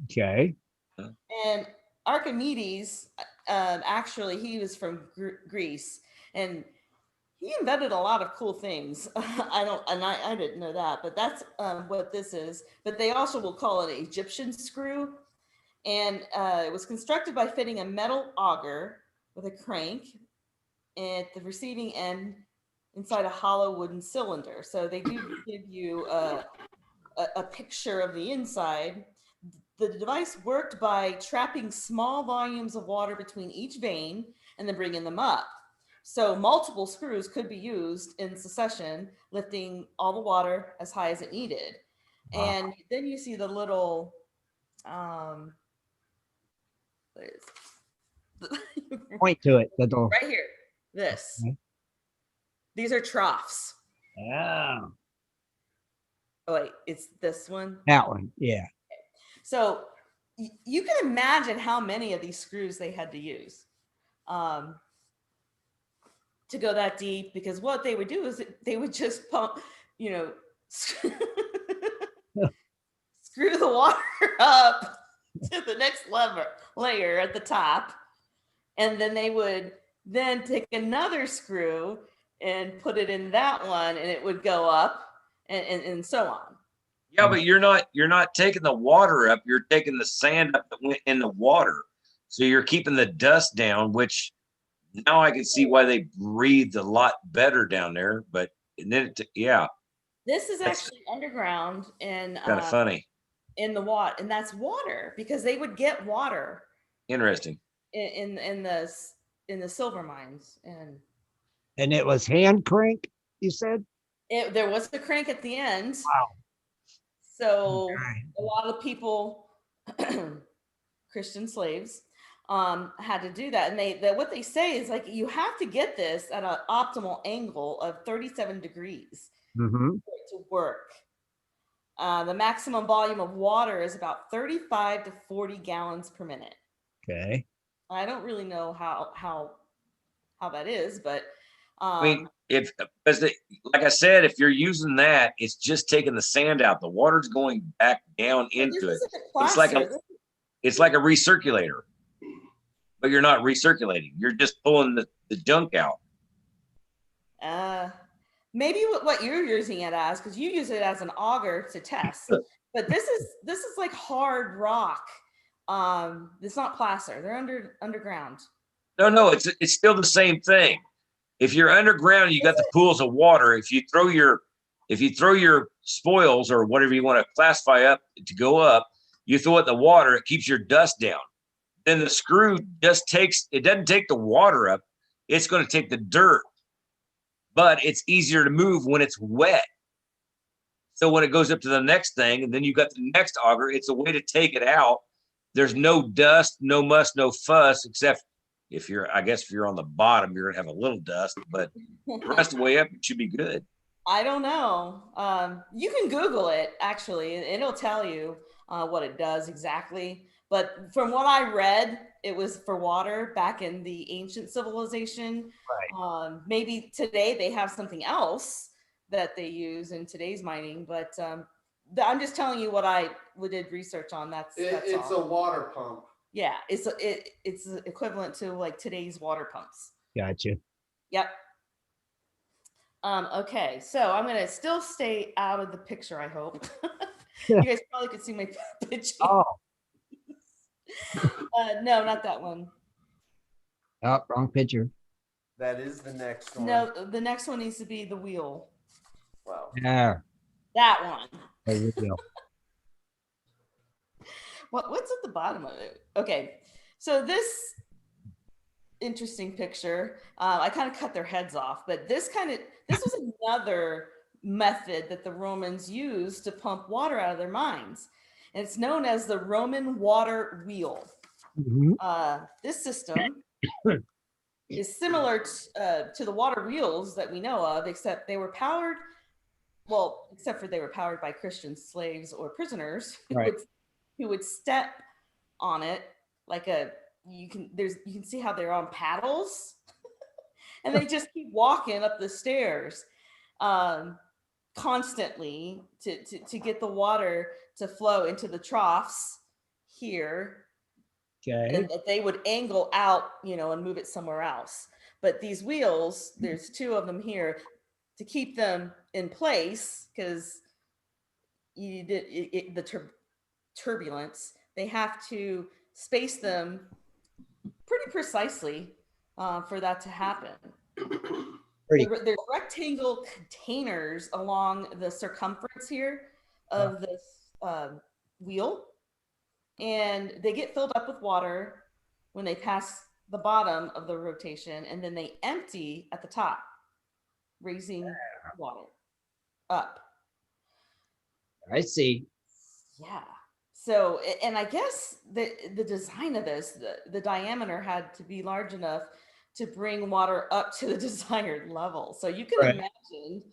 Okay.
And Archimedes, actually, he was from Greece, and he invented a lot of cool things. I didn't know that, but that's what this is. But they also will call it an Egyptian screw. And it was constructed by fitting a metal auger with a crank at the receiving end inside a hollow wooden cylinder. So they do give you a picture of the inside. The device worked by trapping small volumes of water between each vein and then bringing them up. So multiple screws could be used in succession, lifting all the water as high as it needed. And then you see the little,
Point to it. The door.
right here, this.
Okay.
These are troughs.
Yeah.
Oh, wait, it's this one.
That one. Yeah.
So you can imagine how many of these screws they had to use. to go that deep, because what they would do is they would just pump, you know, screw the water up to the next layer at the top, and then they would then take another screw and put it in that one, and it would go up, and so on.
Yeah, but you're not taking the water up. You're taking the sand up that went in the water. So you're keeping the dust down, which now I can see why they breathed a lot better down there. But then, yeah,
This is
That's-
actually underground and
kind of funny.
in the water, and that's water, because they would get water
Interesting.
in the silver mines,
And it was hand crank, you said?
there was a crank at the end.
Wow.
So
Okay.
a lot of people, Christian slaves, had to do that, and what they say is like you have to get this at an optimal angle of 37 degrees
Mm-hmm.
for it to work. The maximum volume of water is about 35 to 40 gallons per minute.
Okay.
I don't really know how that is, but
I mean, like I said, if you're using that, it's just taking the sand out. The water's going back down into it. It's like a recirculator, but you're not recirculating. You're just pulling the junk out.
Maybe what you're using it as, because you use it as an auger to test. But this is like hard rock. It's not placer. They're underground.
No, it's still the same thing. If you're underground, you got the pools of water. If you throw your spoils or whatever you want to classify up to go up, you throw it in the water, it keeps your dust down. Then the screw doesn't take the water up, it's going to take the dirt. But it's easier to move when it's wet. So when it goes up to the next thing, and then you got the next auger, it's a way to take it out. There's no dust, no muss, no fuss, except if you're on the bottom, you're gonna have a little dust, but the rest of the way up, it should be good.
I don't know. You can Google it, actually, and it'll tell you what it does exactly. But from what I read, it was for water back in the ancient civilization.
Right.
Maybe today they have something else that they use in today's mining, but I'm just telling you what I did research on. It's
a water pump.
Yeah, it's equivalent to like today's water pumps.
Gotcha.
Yep. Okay, so I'm gonna still stay out of the picture, I hope. You guys probably could see my pitching.
Oh.
No, not that one.
Oh, wrong picture.
That is the next one.
No, the next one needs to be the wheel.
Wow.
Yeah.
That one.
There you go.
What's at the bottom of it? Okay, so this interesting picture, I kind of cut their heads off, but this was another method that the Romans used to pump water out of their mines. And it's known as the Roman water wheel.
Mm-hmm.
This system is similar to the water wheels that we know of, except they were powered by Christian slaves or prisoners who would step on it like you can see how they're on paddles and they just keep walking up the stairs constantly to get the water to flow into the troughs here.
Okay.
And that they would angle out, and move it somewhere else. But these wheels, there's two of them here to keep them in place, because turbulence, they have to space them pretty precisely for that to happen. There's rectangle containers along the circumference here of this wheel, and they get filled up with water when they pass the bottom of the rotation, and then they empty at the top, raising water up.
I see.
Yeah. So, and I guess the design of this, the diameter had to be large enough to bring water up to the desired level. So you can imagine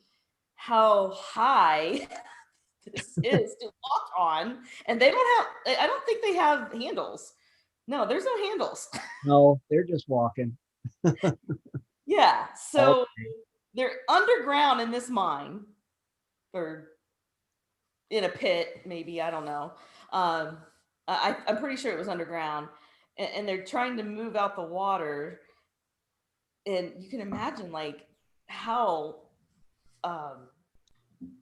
how high this is to walk on. And I don't think they have handles. No, there's no handles.
No, they're just walking.
Yeah. So they're underground in this mine, or in a pit, maybe, I don't know. I'm pretty sure it was underground, and they're trying to move out the water, and you can imagine like how um,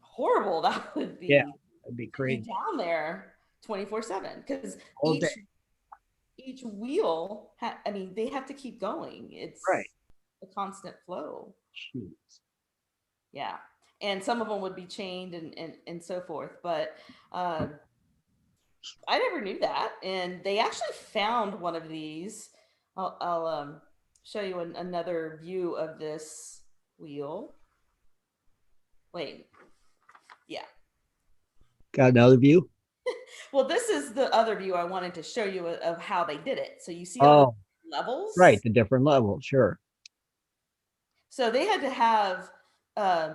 horrible that would
Yeah,
be
that'd be
to be
crazy.
down there 24/7, because
All day.
each wheel, I mean, they have to keep going.
Right.
It's a constant flow.
Jeez.
Yeah. And some of them would be chained and so forth. But uh, I never knew that. And they actually found one of these. I'll show you another view of this wheel. Wait. Yeah.
Got another view?
Well, this is the other view I wanted to show you of how they did it. So you see all the levels?
Right. The different levels. Sure.
So they had to have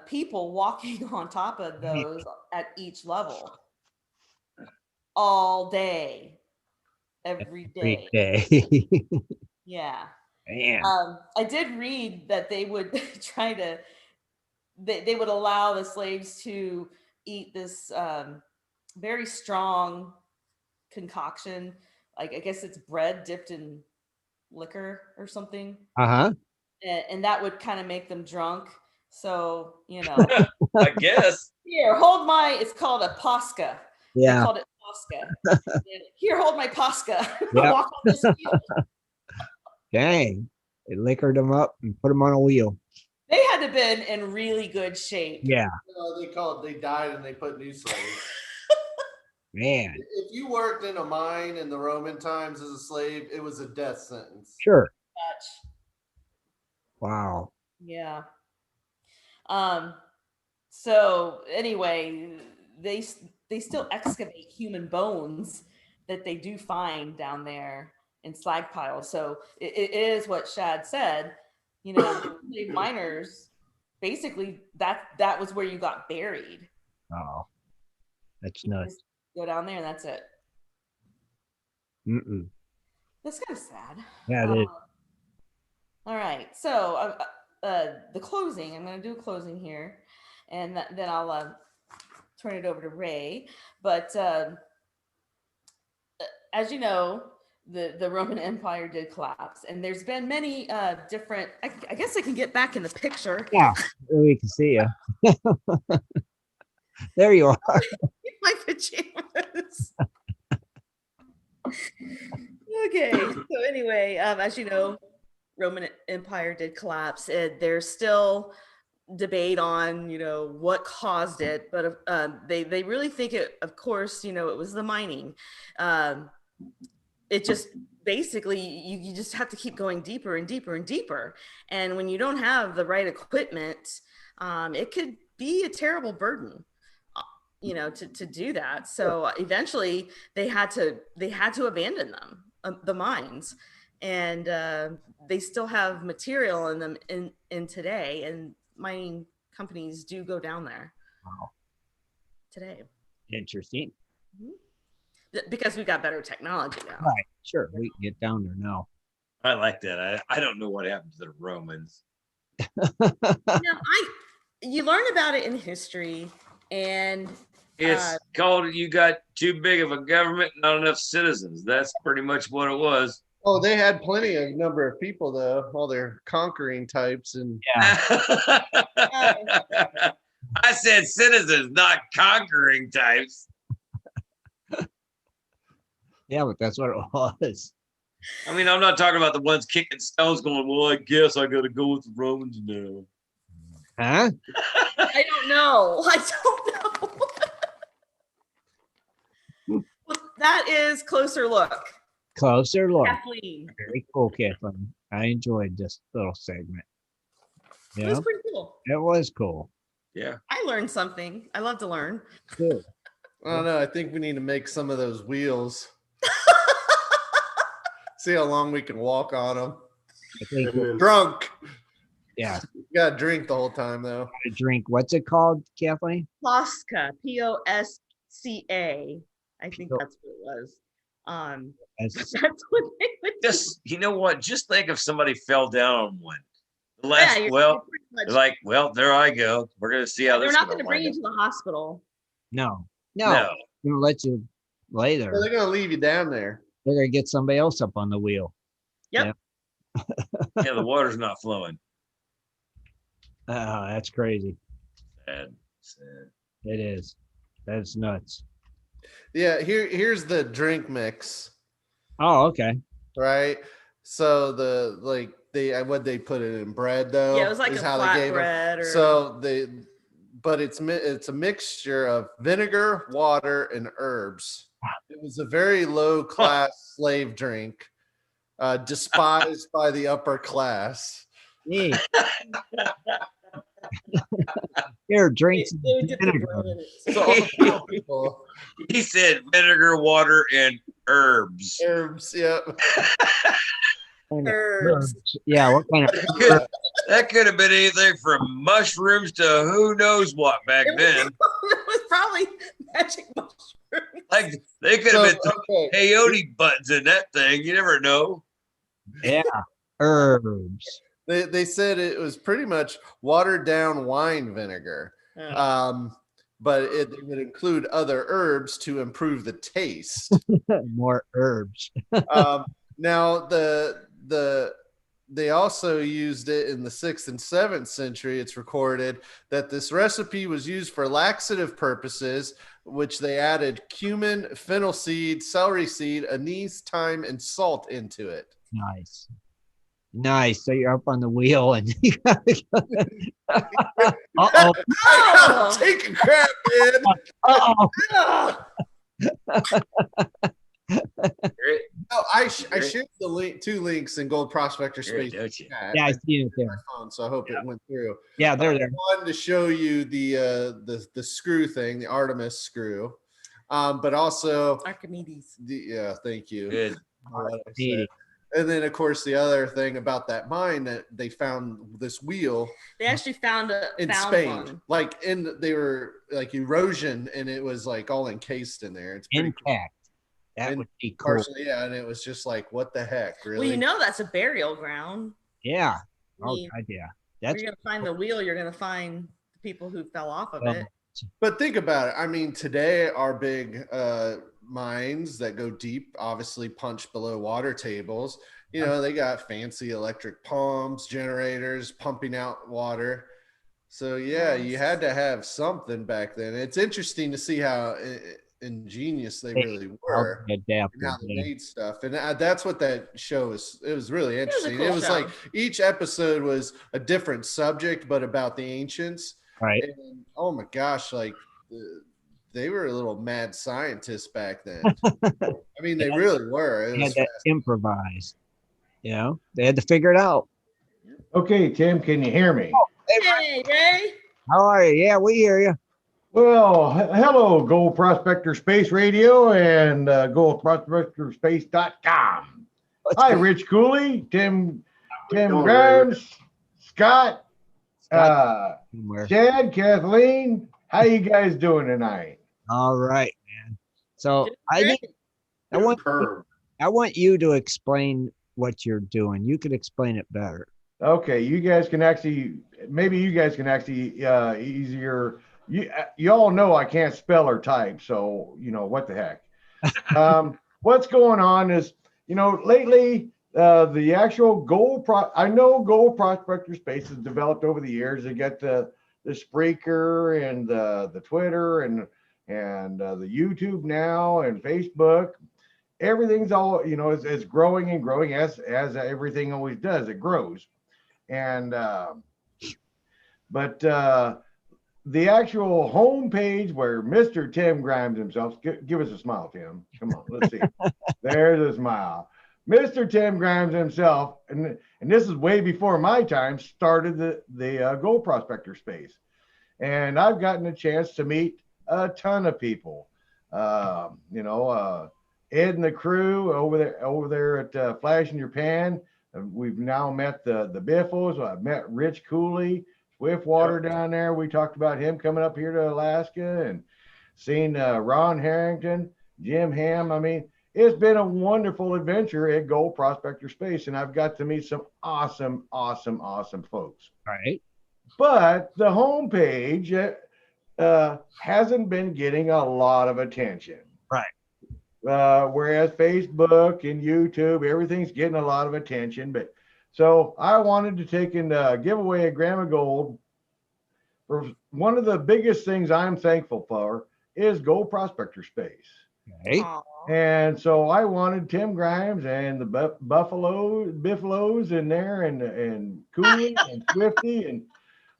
people walking on top of those at each level all day, every day. Yeah.
Man.
I did read that they would try to, they would allow the slaves to eat this very strong concoction. Like, I guess it's bread dipped in liquor or something.
Uh-huh.
And that would kind of make them drunk. So, you know,
I guess.
here, hold my, it's called a Posca. They
Yeah.
called it Posca. Here, hold my Posca.
Yep.
Walk on this wheel.
Dang. They liquored them up and put them on a wheel.
They had to have been in really good shape.
Yeah.
They died and they put new slaves.
Man.
If you worked in a mine in the Roman times as a slave, it was a death sentence.
Sure.
Much.
Wow.
Yeah. So anyway, they still excavate human bones that they do find down there in slag piles. So it is what Shad said. You know, the miners, basically that was where you got buried.
Oh, that's
You
nuts.
just go down there and that's it.
Mm-mm.
That's kind of sad.
Yeah, it is.
All right. So the closing, I'm going to do a closing here, and then I'll turn it over to Ray. But as you know, the Roman Empire did collapse, and there's been many different. I guess I can get back in the picture.
Yeah, we can see you. There you are.
My pajamas. Okay. So anyway, as you know, Roman Empire did collapse. There's still debate on, you know, what caused it, but they really think it, of course, you know, it was the mining. It just basically you just have to keep going deeper and deeper and deeper, and when you don't have the right equipment, it could be a terrible burden, you know, to do that. So eventually they had to abandon them, the mines, and they still have material in them in today, and mining companies do go down there.
Wow.
Today.
Interesting.
Because we've got better technology now.
Right. Sure. We can get down there now.
I like that. I don't know what happened to the Romans.
You learn about it in history, and
It's called you got too big of a government, not enough citizens. That's pretty much what it was.
Oh, they had plenty of number of people though. All their conquering types and
I said citizens, not conquering types.
Yeah, but that's what it was.
I mean, I'm not talking about the ones kicking stones going, well, I guess I got to go with the Romans now.
Huh?
I don't know. Well, that is Closer Look.
Closer look.
Kathleen.
Very cool, Kathleen. I enjoyed this little segment.
It was pretty cool.
It was cool.
Yeah.
I learned something. I love to learn.
Good.
I don't know. I think we need to make some of those wheels. See how long we can walk on them.
I think we're
Drunk.
Yeah.
You gotta drink the whole time though.
A drink. What's it called, Kathleen?
Posca. Posca. I think that's what it was. That's what they would
Just, you know what? Just think if somebody fell down on one. The last,
you're
well,
pretty much-
they're like, well, there I go. We're gonna see how
they're
this
not
going
going to bring you to the hospital.
No,
No,
I'm gonna let you lay there.
So they're gonna leave you down there.
They're gonna get somebody else up on the wheel.
Yep.
yeah, the water's not flowing.
Oh, that's crazy.
Sad, sad.
It is. That's nuts.
Yeah, here's the drink mix,
Oh, okay.
right? So the like what they put it in bread though.
Yeah, it was like
is
a
how they gave 'em.
flatbread or
So but it's a mixture of vinegar, water, and herbs. It was a very low class slave drink, despised by the upper class.
Hey. Here, drink some
they would dip the
vinegar.
bread in it.
So all the poor people,
He said vinegar, water, and herbs.
herbs, yep.
Kind of
Herbs.
Yeah, what kind of
That could have been anything from mushrooms to who knows what back
It was,
then.
it was probably magic mushrooms.
Like they could have been
Okay.
peyote buttons in that thing. You never know.
yeah, herbs.
They said it was pretty much watered down wine vinegar. But it would include other herbs to improve the taste.
More herbs.
Now they also used it in the 6th and 7th century. It's recorded that this recipe was used for laxative purposes, which they added cumin, fennel seed, celery seed, anise, thyme, and salt into it.
Nice. Nice. So you're up on the wheel and you gotta go. Uh-oh.
Oh!
Take a crap, man.
Uh-oh.
Oh, I shared the link, 2 links in Gold Prospector
Great,
Space.
don't you?
Yeah, I see it
my
there.
phone, so I hope it went through.
Yeah, they're there.
I wanted to show you the screw thing, the Artemis screw, but also
Archimedes.
thank you.
Good.
What I said. And then of course the other thing about that mine that they found this wheel
They actually found
in Spain,
one.
like they were like erosion, and it was like all encased in there. It's pretty
Intact. That
And
would be cool.
partially, yeah, and it was just like, what the heck, really?
Well, you know that's a burial ground.
Yeah.
I
Oh,
mean,
God, yeah.
If
That's
you're gonna find the wheel, you're gonna find the people who fell off of it.
But think about it. I mean, today our big mines that go deep obviously punch below water tables. You know, they got fancy electric pumps, generators pumping out water. So yeah, you had to have something back then. It's interesting to see how ingenious they really were and how they made stuff. And that's what that show is. It was really interesting. It was,
show.
like each episode was a different subject, but about the ancients.
right.
And, oh my gosh, like they were little mad scientists back then. I mean, they really were. It
They
was
had to improvise. You know, they had to figure it out.
Okay, Tim, can you hear me?
Hey, Ray.
How are you? Yeah, we hear you.
Well, hello, Gold Prospector Space Radio and goldprospectorspace.com. Hi, Rich Cooley, Tim Grimes, Scott,
Somewhere.
Chad, Kathleen. How you guys doing tonight?
All right, man. So I think I
Curve.
want you to explain what you're doing. You could explain it better.
Okay, you guys can actually easier. You all know I can't spell or type, so you know what the heck. What's going on is, you know, lately the actual I know Gold Prospector Space has developed over the years. They got the Spreaker and the Twitter and the YouTube now and Facebook. Everything's all, you know, it's growing and growing as everything always does. It grows. And but the actual homepage where Mr. Tim Grimes himself, give us a smile, Tim. Come on, let's see. There's a smile. Mr. Tim Grimes himself, and this is way before my time, started the Gold Prospector Space. And I've gotten a chance to meet a ton of people. You know, Ed and the crew over there at Flash in Your Pan. We've now met the Biffles. I've met Rich Cooley, Swiftwater down there. We talked about him coming up here to Alaska and seen Ron Harrington, Jim Ham. I mean, it's been a wonderful adventure at Gold Prospector Space, and I've got to meet some awesome, awesome, awesome folks.
Right.
But the homepage hasn't been getting a lot of attention.
Right.
Whereas Facebook and YouTube, everything's getting a lot of attention. But so I wanted to take and give away a gram of gold. For one of the biggest things I'm thankful for is Gold Prospector Space.
Okay.
Aw.
And so I wanted Tim Grimes and the Buffaloes in there, and Cooley and Swifty, and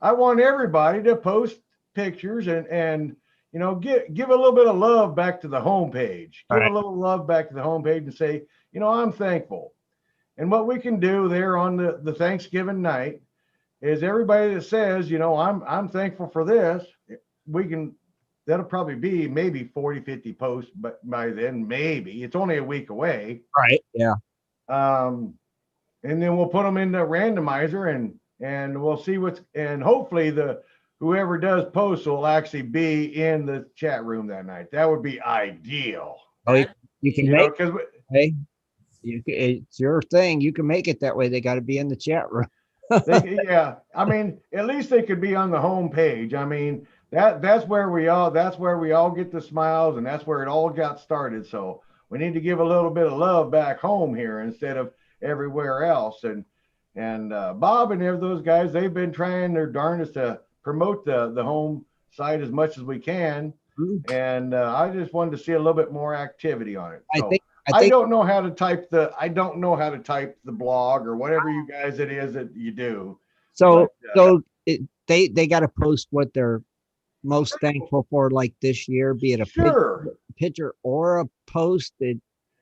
I want everybody to post pictures and you know give a little bit of love back to the homepage. Give
Right.
a little love back to the homepage and say, you know, I'm thankful. And what we can do there on the Thanksgiving night is everybody that says, you know, I'm thankful for this, we can, that'll probably be maybe 40, 50 posts, but by then, maybe it's only a week away.
Right. Yeah.
And then we'll put them in the randomizer and we'll see and hopefully whoever does post will actually be in the chat room that night. That would be ideal.
Oh, you can
You know,
make
because
hey, it's your thing. You can make it that way. They got to be in the chat room.
yeah, I mean, at least they could be on the home page. I mean, that's where we all get the smiles, and that's where it all got started. So we need to give a little bit of love back home here instead of everywhere else. And Bob and those guys, they've been trying their darndest to promote the home site as much as we can. And I just wanted to see a little bit more activity on it. So I don't know how to type the blog or whatever you guys it is that you do.
So they got to post what they're most thankful for, like this year, be it a picture or a post.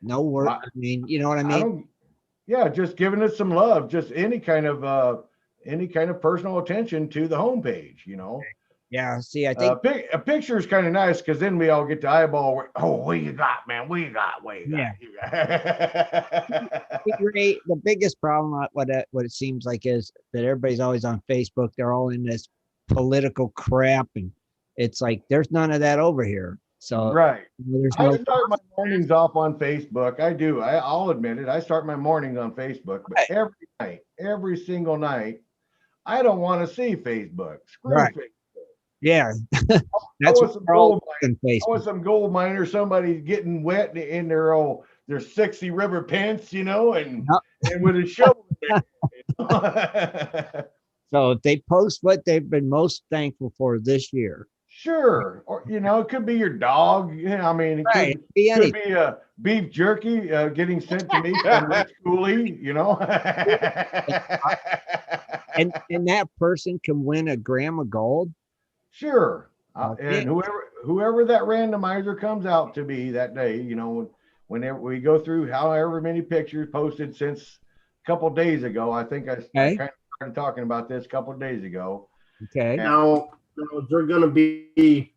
No word. I mean, you know what I mean?
Yeah, just giving it some love, just any kind of personal attention to the homepage, you know.
Yeah, see, I think
a picture is kind of nice because then we all get to eyeball. Oh, what you got, man? What you got?
Yeah.
You got?
The biggest problem, what it seems like, is that everybody's always on Facebook. They're all in this political crap, and it's like there's none of that over here. So
right.
There's
I start my mornings off on Facebook. I do. I'll admit it. I start my mornings on Facebook, but every night, every single night, I don't want to see Facebook. Screw Facebook.
Yeah,
that's what I want some gold miner, somebody getting wet in their sexy rubber pants, you know, and with a shovel.
So they post what they've been most thankful for this year.
Sure, or you know, it could be your dog. Yeah, I mean, it could be a beef jerky getting sent to me from Rich Cooley. You know,
and that person can win a gram of gold.
Sure. And whoever that randomizer comes out to be that day, you know, whenever we go through however many pictures posted since a couple of days ago, I think I kind of started talking about this a couple of days ago.
Okay.
Now is there going to be,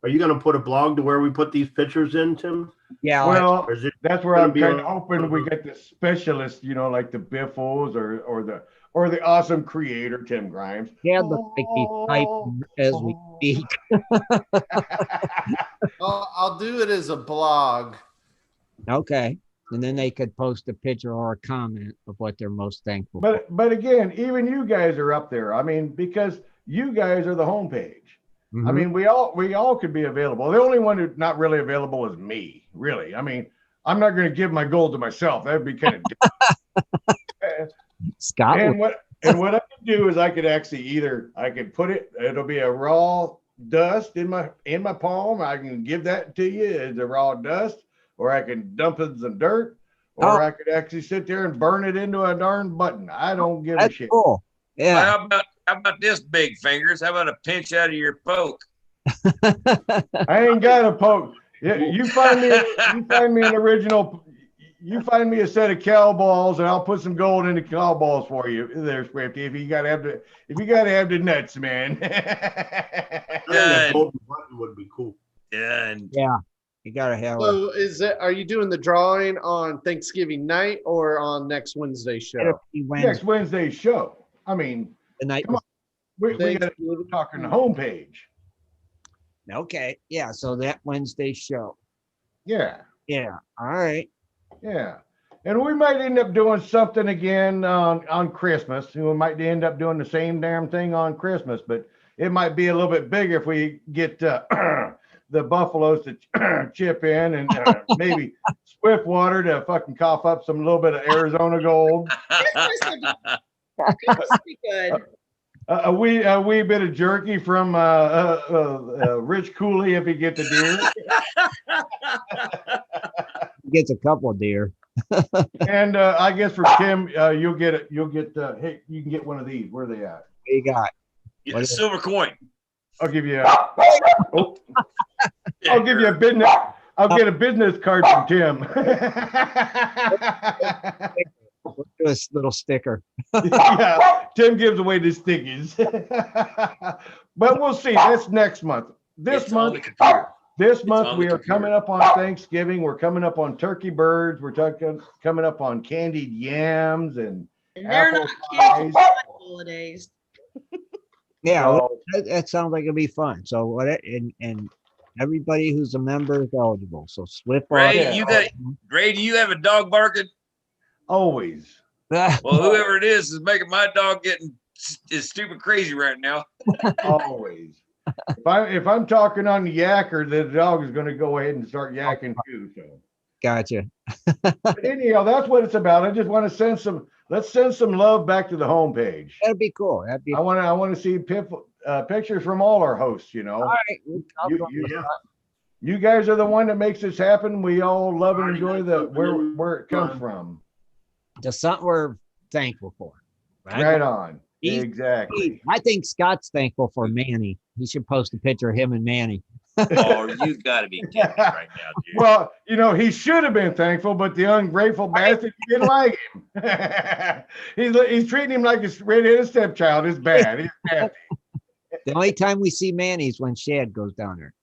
are you going to put a blog to where we put these pictures in, Tim?
Yeah. Well, that's where I'm kind of hoping we get the specialists, you know, like the Biffles or the awesome creator, Tim Grimes.
Yeah, look like he's typing as we speak.
I'll do it as a blog.
Okay. And then they could post a picture or a comment of what they're most thankful for.
But again, even you guys are up there. I mean, because you guys are the homepage. Mm-hmm. I mean, we all could be available. The only one who's not really available is me, really. I mean, I'm not going to give my gold to myself. That'd be kind of
Scott.
And what I could do is I could actually I could put it'll be a raw dust in my palm. I can give that to you as a raw dust, or I can dump it in some dirt, or I could actually sit there and burn it into a darn button. I don't give a shit.
Cool. Yeah.
Well, how about this, big fingers? How about a pinch out of your poke?
I ain't got a poke. Yeah, you find me an original. You find me a set of cow balls, and I'll put some gold in the cow balls for you. There, Swifty. If you gotta have the nuts, man.
A golden button would be cool.
Yeah, you gotta have.
So, are you doing the drawing on Thanksgiving night or on next Wednesday's show?
Next Wednesday's show. I mean,
the night.
Come on. We got to talk on the homepage.
Okay. Yeah. So that Wednesday show.
Yeah.
Yeah. All right.
Yeah. And we might end up doing something again on Christmas. We might end up doing the same damn thing on Christmas, but it might be a little bit bigger if we get the Buffaloes to chip in and maybe Swiftwater to fucking cough up some little bit of Arizona gold.
Christmas would be good.
A wee bit of jerky from Rich Cooley if he gets a deer.
He gets a couple of deer.
And I guess for Tim, you'll get it. Hey, you can get one of these. Where are they at?
What you got?
Get a silver coin.
I'll give you. I'll give you a business. I'll get a business card from Tim.
Look at this little sticker.
Yeah, Tim gives away the stickies. But we'll see. That's next month.
It's on the computer.
This
on
month
the
we are
computer.
coming up on Thanksgiving. We're coming up on turkey birds. We're coming up on candied yams and
And they're
apple
not kidding.
pies.
Holidays.
Yeah,
So,
that sounds like it'll be fun. So what? And everybody who's a member is eligible. So Swiftwater.
Ray, do you have a dog barking?
always.
Well, whoever it is making my dog is stupid crazy right now.
Always. If I'm talking on the yacker, the dog is going to go ahead and start yakking too. So,
Gotcha.
but anyhow, that's what it's about. I just want to let's send some love back to the homepage.
That'd be cool. That'd be
I want to see pictures from all our hosts. You know,
all right.
you guys are the one that makes this happen. We all love and enjoy where it comes from.
Just something we're thankful for.
Right on.
He's-
Exactly.
I think Scott's thankful for Manny. He should post a picture of him and Manny.
Oh, you got to be kidding me right now, dude.
Well, he should have been thankful, but the ungrateful bastard didn't like him. he's treating him like his redheaded stepchild. It's bad. He's nasty.
The only time we see Manny is when Shad goes down there.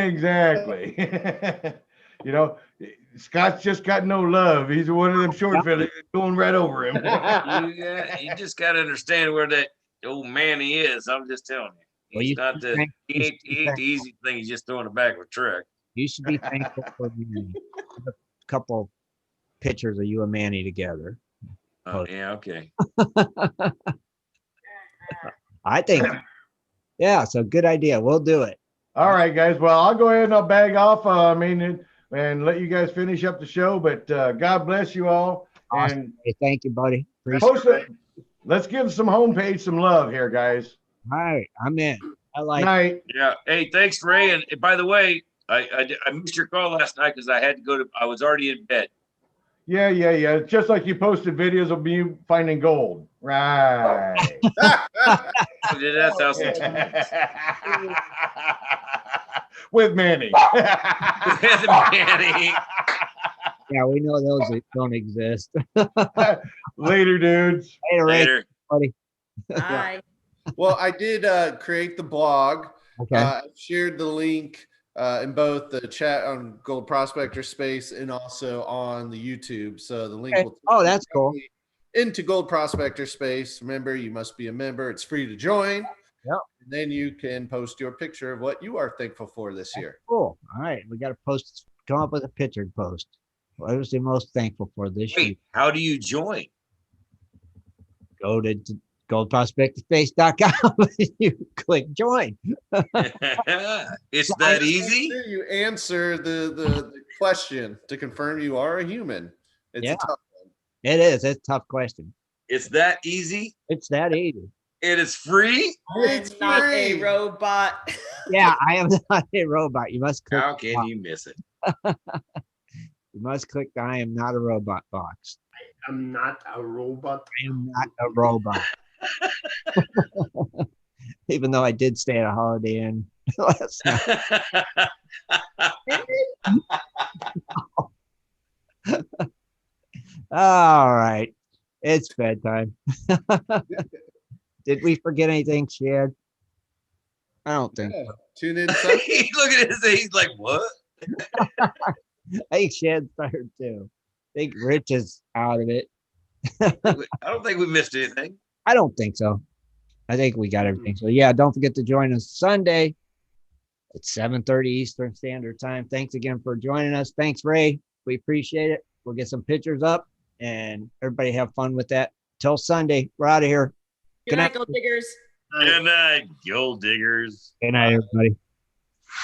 Exactly. Scott's just got no love. He's one of them short fellas going right over him.
You just got to understand where that old man he is. I'm just telling you.
Well,
He's
you
not the, he ain't the easy thing. He's just throwing the back of a truck.
You should be thankful for Manny. A couple pictures of you and Manny together.
Oh, yeah, okay.
I think, yeah, so good idea. We'll do it.
All right, guys. Well, I'll go ahead and I'll bag off. And let you guys finish up the show. But God bless you all.
Awesome.
And
Hey, thank you, buddy. Appreciate it.
let's give some homepage some love here, guys.
All right, I'm in. I like
Night.
Yeah. Hey, thanks, Ray. And by the way, I missed your call last night because I was already in bed.
Yeah. It's just like you posted videos of me finding gold. Right.
That's how
With Manny.
Manny.
Yeah, we know those that don't exist.
Later, dudes.
Hey, Ray,
Later.
buddy.
Bye.
Well, I did create the blog.
Okay.
I shared the link in both the chat on Gold Prospector Space and also on the YouTube. So the link
Okay.
will
Oh, that's cool.
into Gold Prospector Space. Remember, you must be a member. It's free to join.
Yep.
And then you can post your picture of what you are thankful for this year.
Cool. All right, we got to come up with a picture to post. What was the most thankful for this year?
Wait, how do you join?
Go to goldprospectorspace.com. You click join.
It's that easy?
Make sure you answer the question to confirm you are a human. It's
Yeah.
a tough one.
It is. It's a tough question.
It's that easy?
It's that easy.
It is free?
It's
Not a
free.
robot.
Yeah, I am not a robot. You must click.
How can you miss it?
You must click the I am not a robot box.
I'm not a robot.
I am not a robot. Even though I did stay at a Holiday Inn last night. All right. It's bedtime. Did we forget anything, Shad? I don't think
Yeah.
so.
Tune in Sunday.
Look at his face. He's like, what?
I think Shad's tired too. I think Rich is out of it.
I don't think we missed anything.
I don't think so. I think we got everything. So yeah, don't forget to join us Sunday at 7:30 Eastern Standard Time. Thanks again for joining us. Thanks, Ray. We appreciate it. We'll get some pictures up and everybody have fun with that. Till Sunday, we're out of here.
Good night, Gold Diggers.
Good night, Gold Diggers.
Good night, everybody.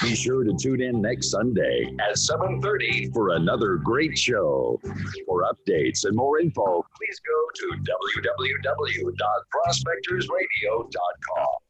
Be sure to tune in next Sunday at 7:30 for another great show. For updates and more info, please go to www.prospectorsradio.com.